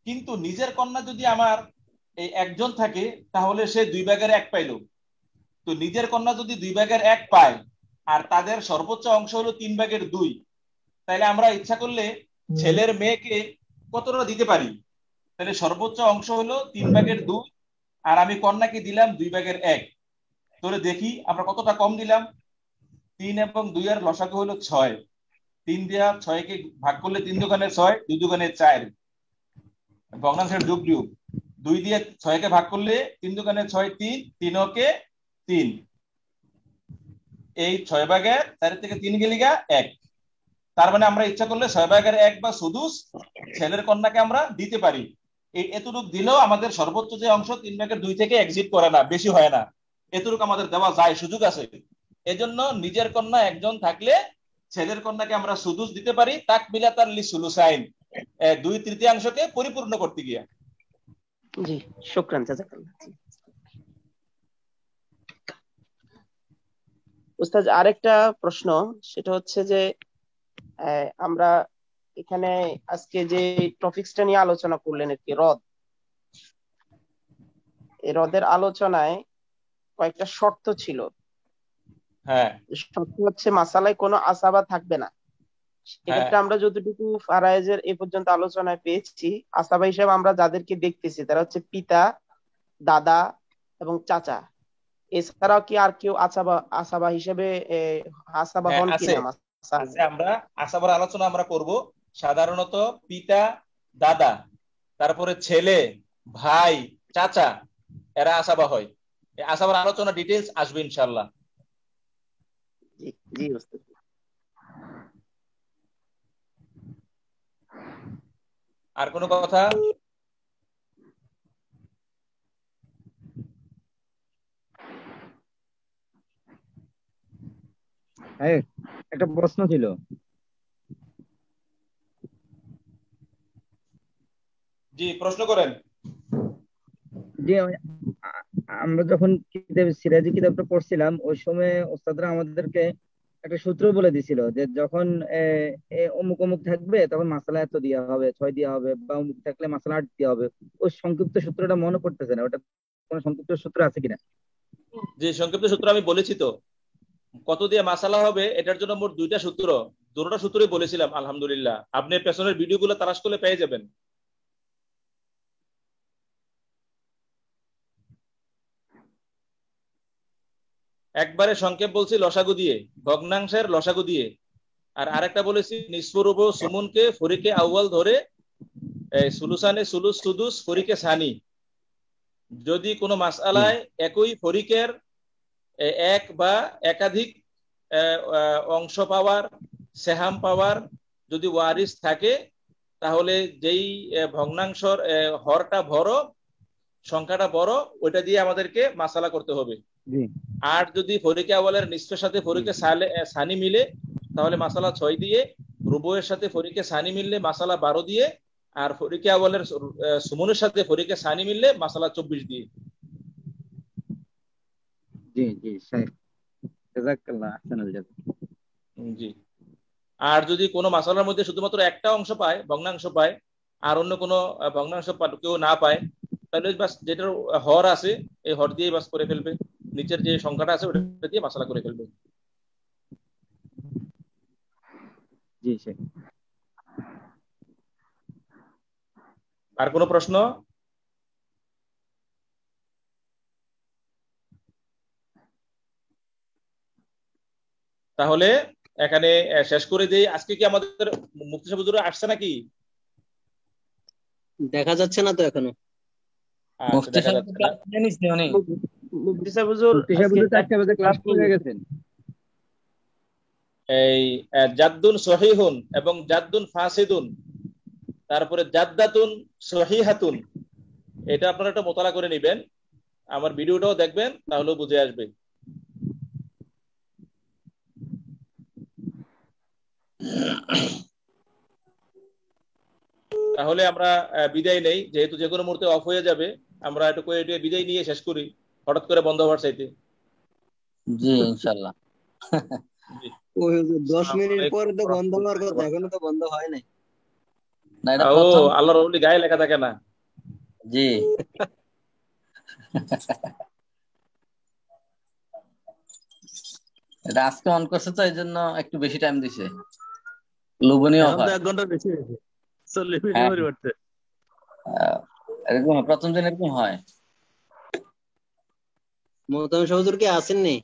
কিন্তু নিজের কন্যা যদি আমার এই একজন থাকে তাহলে সে 2/1 পাইলো। তো নিজের কন্যা যদি 2/1 পায় আর তাদের সর্বোচ্চ অংশ হলো 3/2, তাহলে আমরা ইচ্ছা করলে ছেলের মেয়েকে কতটা দিতে পারি। তাহলে সর্বোচ্চ অংশ হলো 3/2 আর আমি কন্যাকে দিলাম 2/1। তাহলে দেখি আমরা কতটা কম দিলাম। 3 এবং 2 এর লসাগু হলো 6। 3 দিয়ে 6কে ভাগ করলে 3 দুগুণে 6, 2 দুগুণে 4, ভগ্নাংশের যোগ বিয়োগ। 2 দিয়ে 6কে ভাগ করলে 3 দুগুণে 6, 3, 3 ওকে 3। এই 6/4 থেকে 3 গেলে 1। তার মানে আমরা ইচ্ছা করলে 6/1 বা সুদুস ছেলের কন্যাকে আমরা দিতে পারি। এই এতটুক দিলেও আমাদের সর্বোচ্চ যে অংশ 3/2 থেকে এক্সিট করে না, বেশি হয় না। এতটুকু আমাদের দেওয়া যায়, সুযোগ আছে। এজন্য নিজের কন্যা একজন থাকলে ছেলের কন্যাকে আমরা সুদুস দিতে পারি, তাকমিলাতান লিসুলুসাইন, 2/3 পরিপূর্ণ করতে গিয়ে। জি, শুকরান, জাযাকাল্লাহ। উস্তাদ, আরেকটা প্রশ্ন, সেটা হচ্ছে যে আমরা এখানে আজকে যে টপিকসটা নিয়ে আলোচনা করলেন আর কি, হ্রদ, এই হ্রদের আলোচনায় কয়েকটা শর্ত ছিল। হ্যাঁ, শর্ত হচ্ছে মাসালায় কোনো আসাবা থাকবে না। এক্ষেত্রে আমরা যতটুকু ফারায়েজের এ পর্যন্ত আলোচনায় পেয়েছি, আসাবা হিসেবে আমরা যাদেরকে দেখতেছি তারা হচ্ছে পিতা, দাদা এবং চাচা। এছাড়াও কি আর কেউ আসাবা হিসেবে আসাবা হন কিনা? আমরা আসাবার আলোচনা আমরা করব। সাধারণত পিতা, দাদা, তারপরে ছেলে, ভাই, চাচা, এরা আসাবা হয়। এই আসাবার আলোচনা ডিটেইলস আসবে ইনশাআল্লাহ। জি জি ওস্তাদ। আর কোনো কথা? একটা প্রশ্ন ছিল। জি, প্রশ্ন করেন। যে আমরা যখন সিরাজি কিতাবটা পড়ছিলাম, ওই সময় ওস্তাদরা আমাদেরকে একটা সূত্র বলে দিছিল যে যখন অমুক অমুক থাকবে তখন মাসালা এত দেওয়া হবে, 6 দেওয়া হবে, বা অমুক থাকলে মাসালা 8 দেওয়া হবে। ওই সংক্ষিপ্ত সূত্রটা মনে পড়তেছে না, ওটা কোনো সংক্ষিপ্ত সূত্র আছে কিনা? যে সংক্ষিপ্ত সূত্র আমি বলেছি তো, কত দিয়ে মাসালা হবে এটার জন্য মোট 2টা সূত্র, দুটোটা সূত্রই বলেছিলাম। আলহামদুলিল্লাহ, আপনি পেছনের ভিডিওগুলো তালাশ করলে পেয়ে যাবেন। একবারে সংক্ষেপ বলছি লসাগু দিয়ে, ভগ্নাংশের লসাগু দিয়ে। আর আরেকটা বলেছি নিসফুরুব সুমুনকে ফরিকে আউয়াল ধরে সুলুসানে সুলুস সুদুস ফরিকে সানি। যদি কোনো মাসআলায় একই ফরিকের এক বা একাধিক অংশ পাওয়ার, সেহাম পাওয়ার যদি ওয়ারিস থাকে, তাহলে যেই ভগ্নাংশর হরটা বড়, সংখ্যাটা বড়, ওইটা দিয়ে আমাদেরকে মাসালা করতে হবে। আর যদি ফরিকে আওয়ালের নিসফের সাথে ফরিকে সানি মিলে, তাহলে মাসালা 6 দিয়ে, রুবুয়ের সাথে ফরিকে সানি মিললে মাসালা 12 দিয়ে, আর ফরিকে আওয়ালের সুমনের সাথে ফরিকে সানি মিললে মাসালা 24 দিয়ে। জি জি স্যার, জাযাকাল্লাহ, আহসানুল জাযা। জি। আর যদি কোনো মাসালার মধ্যে শুধুমাত্র একটা অংশ পায়, ভগ্নাংশ পায়, আর অন্য কোনো ভগ্নাংশ কেউ না পায়, তাহলে বাস যেটার হর আছে এই হর দিয়ে বাস করে ফেলবে, নিচের যে সংখ্যাটা আছে ওটা দিয়ে মাসালা করে ফেলবে। জি স্যার। আর কোনো প্রশ্ন? তাহলে এখানে শেষ করে দেই। আজকে কি আমাদের মুফতি সাহেব হুজুর আসছে নাকি? দেখা যাচ্ছে না তো এখনো। মুফতি সাহেব ক্লাস নিয়ে নিছে উনি। মুফতি সাহেব হুজুর আজকে 4টা বাজে ক্লাস করে গেছেন। এই জাদ্দুন সহিহুন এবং জাদ্দুন ফাসিদুন, তারপরে জাদ্দাতুন সহিহাতুন, এটা আপনারা একটা মোতালা করে নেবেন, আমার ভিডিওটাও দেখবেন, তাহলেও বুঝে আসবে। তাহলে আমরা বিদায় নেই, যেহেতু যে কোনো মুহূর্তে অফ হয়ে যাবে, আমরা একটু বিদায় নিয়ে শেষ করি, হঠাৎ করে বন্ধ হওয়ার চাইতে। জি ইনশাআল্লাহ। ওই 10 মিনিট পরে তো বন্ধ হওয়ার কথা, এখনো তো বন্ধ হয় নাই। না এটা ও প্রথম। আল্লাহর ওলি গায়ে লেখা থাকে না। জি। এটা আজকে অন করছে তো এই জন্য একটু বেশি টাইম দিছে, লোভনীয় এখন তো হয়। 1 ঘন্টা বেশি হয়েছে, 40 মিনিট হ্যাঁ। পরিবর্তে। এরকম প্রথম দিন এরকম হয়। মোহতামিম হুজুর কি আসেননি?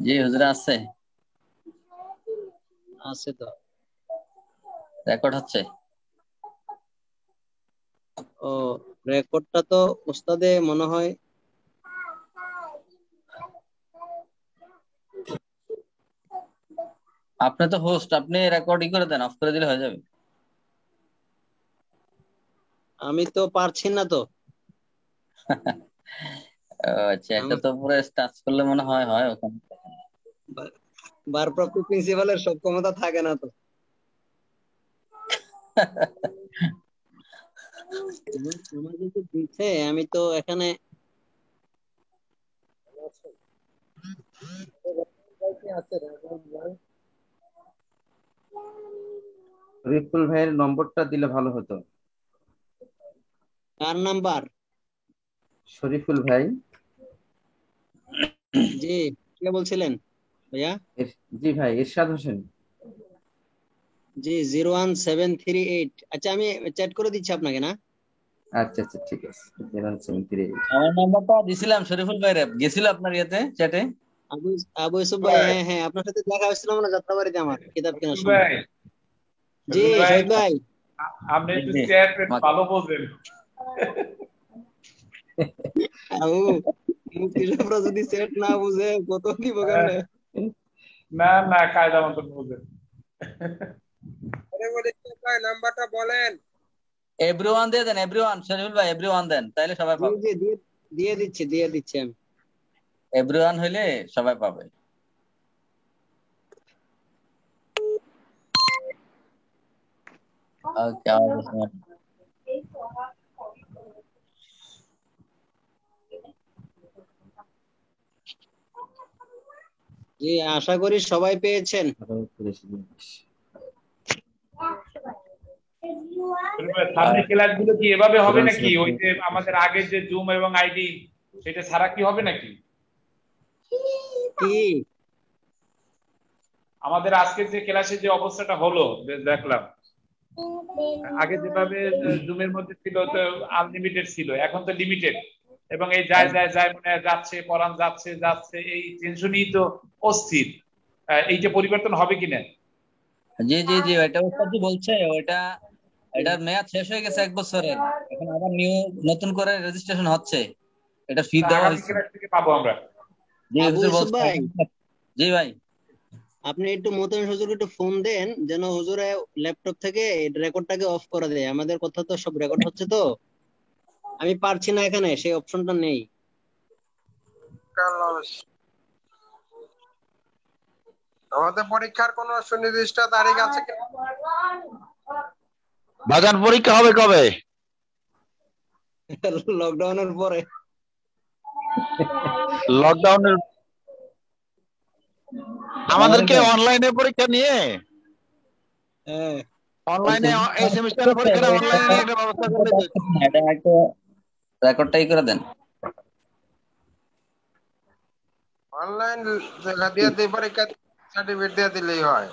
জি হুজুর আছে, আছে তো। রেকর্ড হচ্ছে। ও রেকর্ডটা তো উস্তাদে মনে হয় আপনি তো হোস্ট, আপনি রেকর্ডিং করে দেন, অফ করে দিলে হয়ে যাবে। আমি তো পারছি না তো। আচ্ছা, এটা তো পুরো টাচ করলে মনে হয় হয় ওখানে। ভারপ্রাপ্ত প্রিন্সিপালের সব ক্ষমতা থাকে না তো। আমাকে তো দিচ্ছে, আমি তো এখানে রিপুল ভাইয়ের নম্বরটা দিলে ভালো হতো। কার নাম্বার? শরীফুল ভাই। জি, কে বলছিলেন ভাইয়া? জি ভাই, ইরশাদ হোসেন। জি 01738। আচ্ছা আমি চ্যাট করে দিচ্ছি আপনাকে না। আচ্ছা আচ্ছা ঠিক আছে। 01738। আমার নাম্বারটা দিছিলাম শরীফুল ভাইরে, গেছিল আপনার ইয়েতে চ্যাটে। আবু ইউসুফ ভাই, হ্যাঁ হ্যাঁ আপনার সাথে দেখা হয়েছিল না যাত্রাবাড়িতে আমার কিতাব কেনার সময়। জি শহীদ ভাই, আপনি একটু চ্যাট ভালো বোঝেন। মুফতি সাহেবরা যদি চ্যাট না বুঝে কত কি বলবে। না না, কায়দা মতন বোঝেন। আরে বলি ভাই নাম্বারটা বলেন। এভরিওয়ান দিয়ে দেন, এভরিওয়ান শরীফুল ভাই, এভরিওয়ান দেন, তাইলে সবাই পাবে। জি দিয়ে দিচ্ছি আমি। এভরিওয়ান হইলে সবাই পাবে। ওকে, জি আশা করি সবাই পেয়েছেন। সামনের ক্লাসগুলো কি এভাবে হবে নাকি? ওই যে আমাদের আগের যে জুম এবং আইডি, সেটা ছাড়া কি হবে নাকি? কি আমাদের আজকের যে ক্লাসে যে অবস্থাটা হলো দেখলাম, আগে যেভাবে জুমের মধ্যে ছিল তো আনলিমিটেড ছিল, এখন তো লিমিটেড, এবং এই যায় মানে যাচ্ছে, পড়ান যাচ্ছে, এই টেনশনই তো অস্থির। এই যে পরিবর্তন হবে কিনা? জি জি জি, এটা ওস্তাদ বলছে, ওটা এটার মেয়াদ শেষ হয়ে গেছে 1 বছরের, এখন আবার নতুন করে রেজিস্ট্রেশন হচ্ছে, এটা ফি দেওয়া আগামী হয়েছে। থেকে পাবো আমরা। জি আবু হুজুর ইউসুফ বলছে। ভাই, জি ভাই, আপনি একটু মোতায়েন হুজুরকে একটু ফোন দেন যেন হুজুরে ল্যাপটপ থেকে রেকর্ডটাকে অফ করে দেয়। আমাদের কথা তো সব রেকর্ড হচ্ছে, তো আমি পারছি না, এখানে সেই অপশনটা নেই। আমাদের পরীক্ষার কোন সুনির্দিষ্ট তারিখ আছে কি? বাজান পরীক্ষা হবে কবে? লকডাউনের পরে। লকডাউনের আমাদেরকে অনলাইনে পরীক্ষা নিয়ে অনলাইনে এই সেমিস্টারের পরীক্ষাটা অনলাইনে নিয়ে একটা ব্যবস্থা করলে তো। এটা একটা রেকর্ডটাই করে দেন। অনলাইন দিয়ে দিয়ে পরীক্ষা সার্টিফিকেট দিয়ে দিলেই হয়,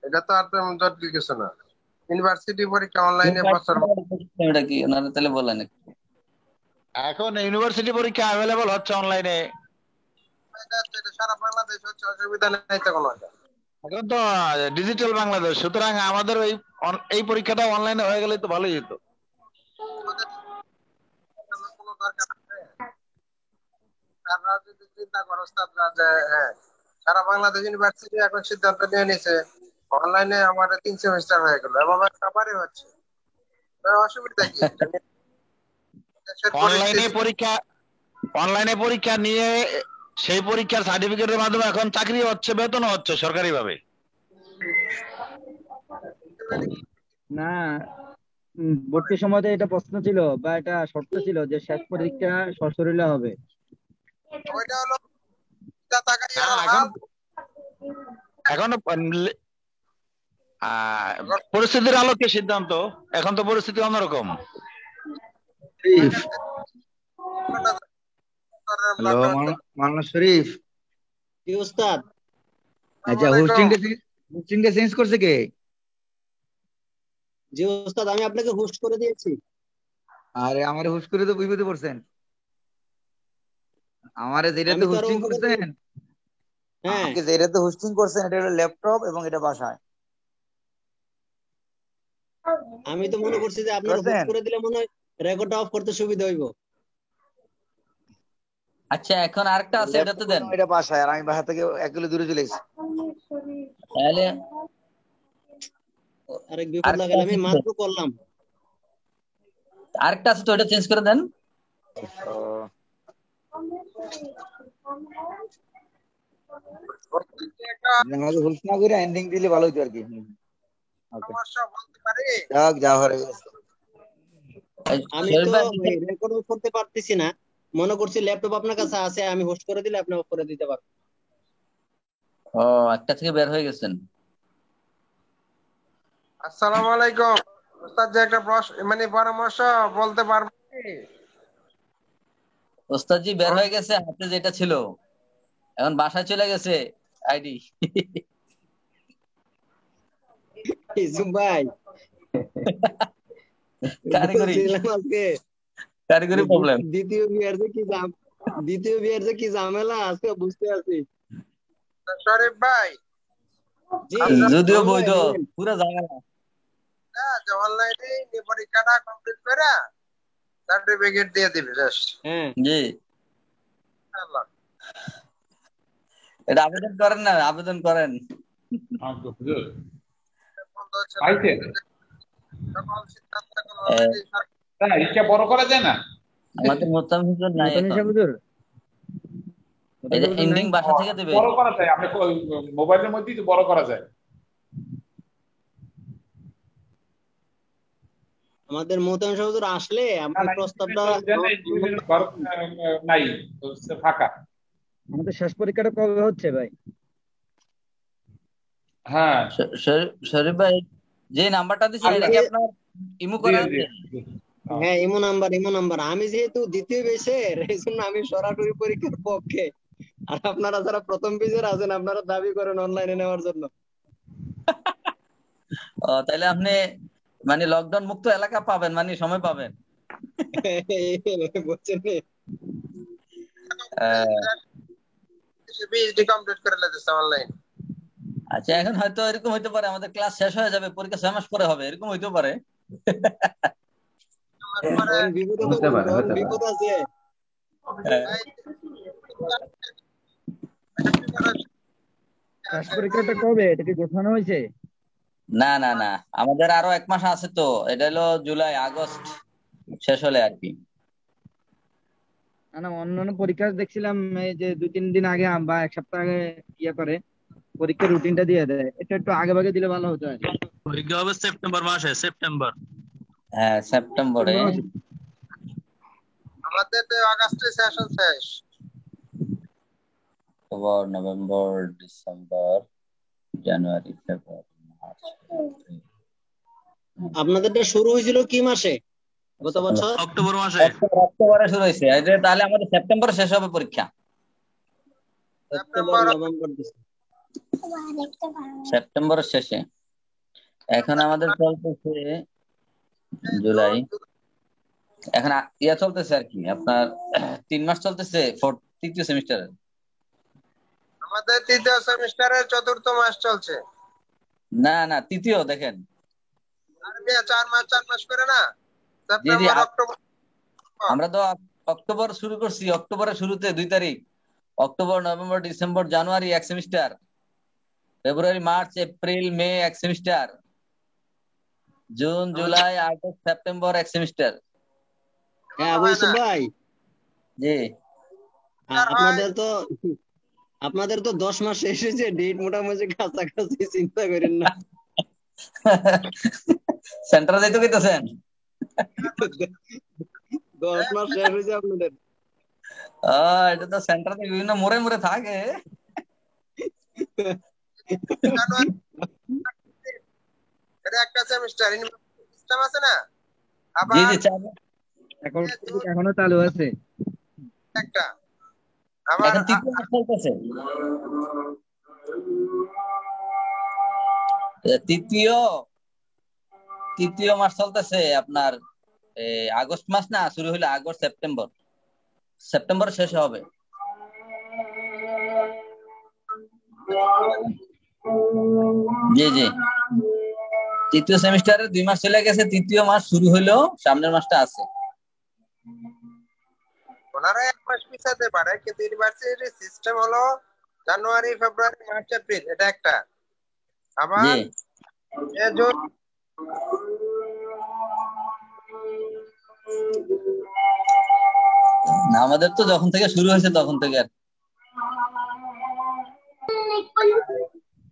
এটা তো আর তেমন জটিল কিছু না। ইউনিভার্সিটি পরীক্ষা অনলাইনে বছর এটা কি ওনারা তাহলে বলেন একটু। এখন ইউনিভার্সিটি পরীক্ষা অ্যাভেলেবল হচ্ছে অনলাইনে, সারা বাংলাদেশ হচ্ছে, অসুবিধা নেই তো কোনো। এখন তো ডিজিটাল বাংলাদেশ, সুতরাং আমাদের এই পরীক্ষাটা অনলাইনে হয়ে গেলে তো ভালোই হতো। কোনো দরকার আছে? তারা যদি চিন্তা করো তারা যে হ্যাঁ, সারা বাংলাদেশ ইউনিভার্সিটি এখন সিদ্ধান্ত নিয়ে নিছে অনলাইনে আমাদের 3 সেমিস্টার হয়ে গেল এবং সবারই হচ্ছে, অসুবিধা কি? অনলাইনে পরীক্ষা নিয়ে সেই পরীক্ষার সার্টিফিকেটের মাধ্যমে এখন চাকরি হচ্ছে, বেতনও হচ্ছে সরকারি ভাবে। না, ভর্তি সময়তে এটা প্রশ্ন ছিল বা এটা শর্ত ছিল যে শেষ পরীক্ষা সশরীরে হবে। ওইটা হলো এখন পরিস্থিতির আলোকে সিদ্ধান্ত, এখন তো পরিস্থিতি অন্যরকম। হ্যালো মাওলানা শরীফ। কি উস্তাদ? আচ্ছা, হোস্টিংটা চেঞ্জ করছে কে? জি উস্তাদ, আমি আপনাকে হোস্ট করে দিয়েছি। আরে আমারে হোস্ট করে তো বিপদে পড়ছেন। আমারে যেটাতে হোস্টিং করছেন, আমাকে যেটাতে হোস্টিং করছেন এটা হলো ল্যাপটপ এবং এটা বাসায়। আমি তো মনে করছি যে আপনারা হোস্ট করে দিলে মনে হয় রেকর্ডটা অফ করতে সুবিধা হইব। আচ্ছা, এখন আরেকটা আছে, এটাতে দেন। এটা বাসায়, আর আমি বাসা থেকে 1 কিলো দূরে চলে গেছি। তাহলে আরেক বিপদ লাগালে, আমি মাত্র করলাম। আরেকটা আছে তো, এটা চেঞ্জ করে দেন। আমাকে হোস্ট না করে এন্ডিং দিলে ভালো হতো আর কি। সমস্যা বলতে পারি? যা হয়ে গেছে। আমি তো রেকর্ড করতে পারতেছি না, মনে করছি ল্যাপটপ আপনার কাছে আছে, আমি হোস্ট করে দিলে আপনি অফ করে দিতে পারবেন। ও, একটা থেকে বের হয়ে গেছেন। আসসালামু আলাইকুম ওস্তাদ, যে একটা প্রশ্ন মানে পরামর্শ বলতে পারবেন? ওস্তাদ জি বের হয়ে গেছে, হাতে যেটা ছিল এখন বাসায় চলে গেছে আইডি। ইসুফ ভাই, কারিগরি প্রবলেম। দ্বিতীয় বিয়ার যে কি ঝামেলা আজকে বুঝতে আছি। শরীফ ভাই, যদিও বৈধ, পুরো ঝামেলা। যে অনলাইনে পরীক্ষাটা কমপ্লিট করে সার্টিফিকেট দিয়ে দিবে জাস্ট। জি, এটা আবেদন করেন না, আবেদন করেন। বড় করা যায় না আমাদের মোতাম হুজুর নাই এখন। এই যে এন্ডিং বাসা থেকে দেবে, বড় করা যায়, আপনি মোবাইলের মধ্যেই তো বড় করা যায়। আমাদের মোতাম হুজুর আসলে আমরা প্রস্তাবটা নাই, ফাঁকা। আমাদের শেষ পরীক্ষাটা কবে হচ্ছে ভাই? হ্যাঁ শরীফ ভাই, যে নাম্বারটা দিছেন এটা কি আপনার ইমো করা আছে? হ্যাঁ, ইমো নাম্বার। আমি যেহেতু দ্বিতীয় বেসের, এই জন্য আমি সরাসরি পরীক্ষার পক্ষে। আর আপনারা যারা প্রথম বেসের আছেন, আপনারা দাবি করেন অনলাইনে নেওয়ার জন্য। ও, তাহলে আপনি মানে লকডাউন মুক্ত এলাকা পাবেন, মানে সময় পাবেন। বুঝছেন? আচ্ছা, এখন হয়তো এরকম হইতে পারে আমাদের ক্লাস শেষ হয়ে যাবে, পরীক্ষা 6 মাস পরে হবে, এরকম হইতে পারে। বিপদ হতে পারে, হতে পারে। বিপদ আছে। ক্লাস পরীক্ষাটা কবে, এটা কি ঘোষণা হয়েছে? না না না, আমাদের আরো 1 মাস আছে তো, এটা হলো জুলাই আগস্ট শেষ হলে আর কি। না না, অন্যান্য পরীক্ষা দেখছিলাম এই যে 2-3 দিন আগে বা 1 সপ্তাহ আগে ইয়ে করে পরীক্ষার রুটিনটা দিয়ে দেয়, এটা একটু আগে ভাগে দিলে ভালো হতো আর কি। পরীক্ষা হবে সেপ্টেম্বর মাসে, সেপ্টেম্বর। হ্যাঁ সেপ্টেম্বরে। আমাদের তো আগস্টে সেশন শেষ। অক্টোবর, নভেম্বর, ডিসেম্বর, জানুয়ারি, ফেব্রুয়ারি, মার্চ, এপ্রিল। আপনাদেরটা শুরু হয়েছিল কি মাসে গত বছর? অক্টোবর মাসে। অক্টোবরে শুরু হয়েছে, এই যে তাহলে আমাদের সেপ্টেম্বরে শেষ হবে পরীক্ষা। October, November, December. সেপ্টেম্বরের শেষে। এখন আমাদের চলতেছে জুলাই, এখন ইয়া চলতেছে আর কি আপনার 3 মাস চলতেছে তৃতীয় সেমিস্টারে। আমাদের তৃতীয় সেমিস্টারের 4র্থ মাস চলছে। না না, তৃতীয় দেখেন। আরে মিয়া 4 মাস করে না, জি জি, সেপ্টেম্বর, অক্টোবর। আমরা তো অক্টোবর শুরু করছি, অক্টোবরের শুরুতে 2 তারিখ। অক্টোবর, নভেম্বর, ডিসেম্বর, জানুয়ারি 1 সেমিস্টার। ফেব্রুয়ারি, মার্চ, এপ্রিল, মে 1 semester. June, July, August, September 1 semester. হ্যাঁ আবু ইউসুফ ভাই, জি আপনাদের তো 10 মাস শেষ হয়েছে, ডেট মোটামুটি কাছাকাছি, চিন্তা করেন না। সেন্টারে যাইতে কইতাছেন? 10 মাস শেষ হয়েছে আপনাদের। এটা তো সেন্টারে বিভিন্ন মোড়ে মোড়ে থাকে। এটা একটা সেমিস্টার, সিস্টেম আছে না। জি আবার জি, এখনো চালু আছে একটা, আবার এখন তৃতীয় মাস চলতেছে। তৃতীয় মাস চলতেছে আপনার আগস্ট মাস না, শুরু হলো আগস্ট, সেপ্টেম্বর, সেপ্টেম্বর শেষ হবে। জি জি, তৃতীয় সেমিস্টারে 2 মাস চলে গেছে, তৃতীয় মাস শুরু হইলো, সামনের মাসটা আছে। ওনারা 1 মাস পিছাতে পারে, কিন্তু ইউনিভার্সিটির সিস্টেম হলো জানুয়ারি, ফেব্রুয়ারি, মার্চ, এপ্রিল, এটা একটা। আবার জি, না আমাদের তো যখন থেকে শুরু হয়েছে তখন থেকে আর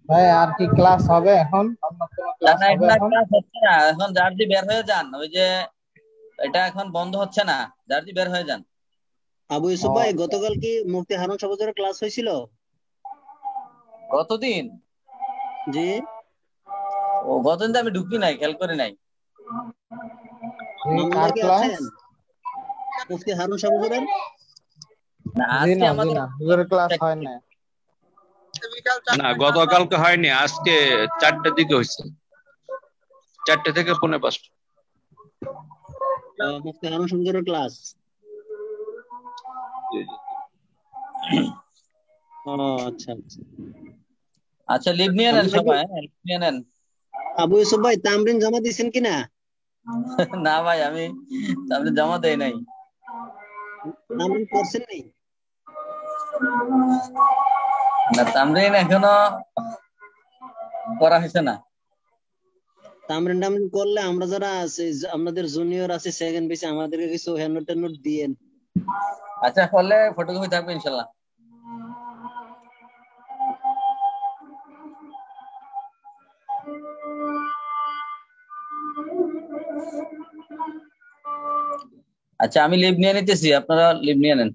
ভাই আর কি ক্লাস হবে এখন? অন্য কোনো ক্লাস হবে এখন? ক্লাস হচ্ছে না এখন, জার্জি বের হয়ে যান, ওই যে এটা এখন বন্ধ হচ্ছে না, জার্জি বের হয়ে যান। আবু ইউসুফ ভাই, গতকাল কি মুফতি হারুন সাহেবের ক্লাস হয়েছিল? গতদিন? জি। ও গতদিন তো আমি ঢুকি নাই, খেয়াল করি নাই। মামুন কি আছেন মুফতি হারুন সাহেবের? না আজকে আমাদের ক্লাস হয় না। না গতকালকে হয়নি, আজকে 4টার দিকে হয়েছে, 4টে থেকে 4:45। মুফতি হারুন সাহেবের ক্লাস। ও আচ্ছা আচ্ছা আচ্ছা, লিভ নিয়ে নেন সবাই, লিভ নিয়ে নেন। আবু ইউসুফ ভাই, তামরিন জমা দিয়েছেন কিনা? না ভাই, আমি তামরিন জমা দেই নাই। তামরিন করছেন নাই? না, তামরিন এখনো করা হয়েছে না। তামরিন করলে আমরা যারা আছে, আমাদের জুনিয়র আছে সেকেন্ড বেসে, আমাদেরকে কিছু হ্যান্ড নোট দিয়েন। আচ্ছা, করলে ফটোকপি থাকবে ইনশাল্লাহ। আচ্ছা, আমি লিভ নিয়ে নিতেছি, আপনারা লিভ নিয়ে নেন।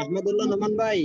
আহমদুল্লাহ নোমান ভাই,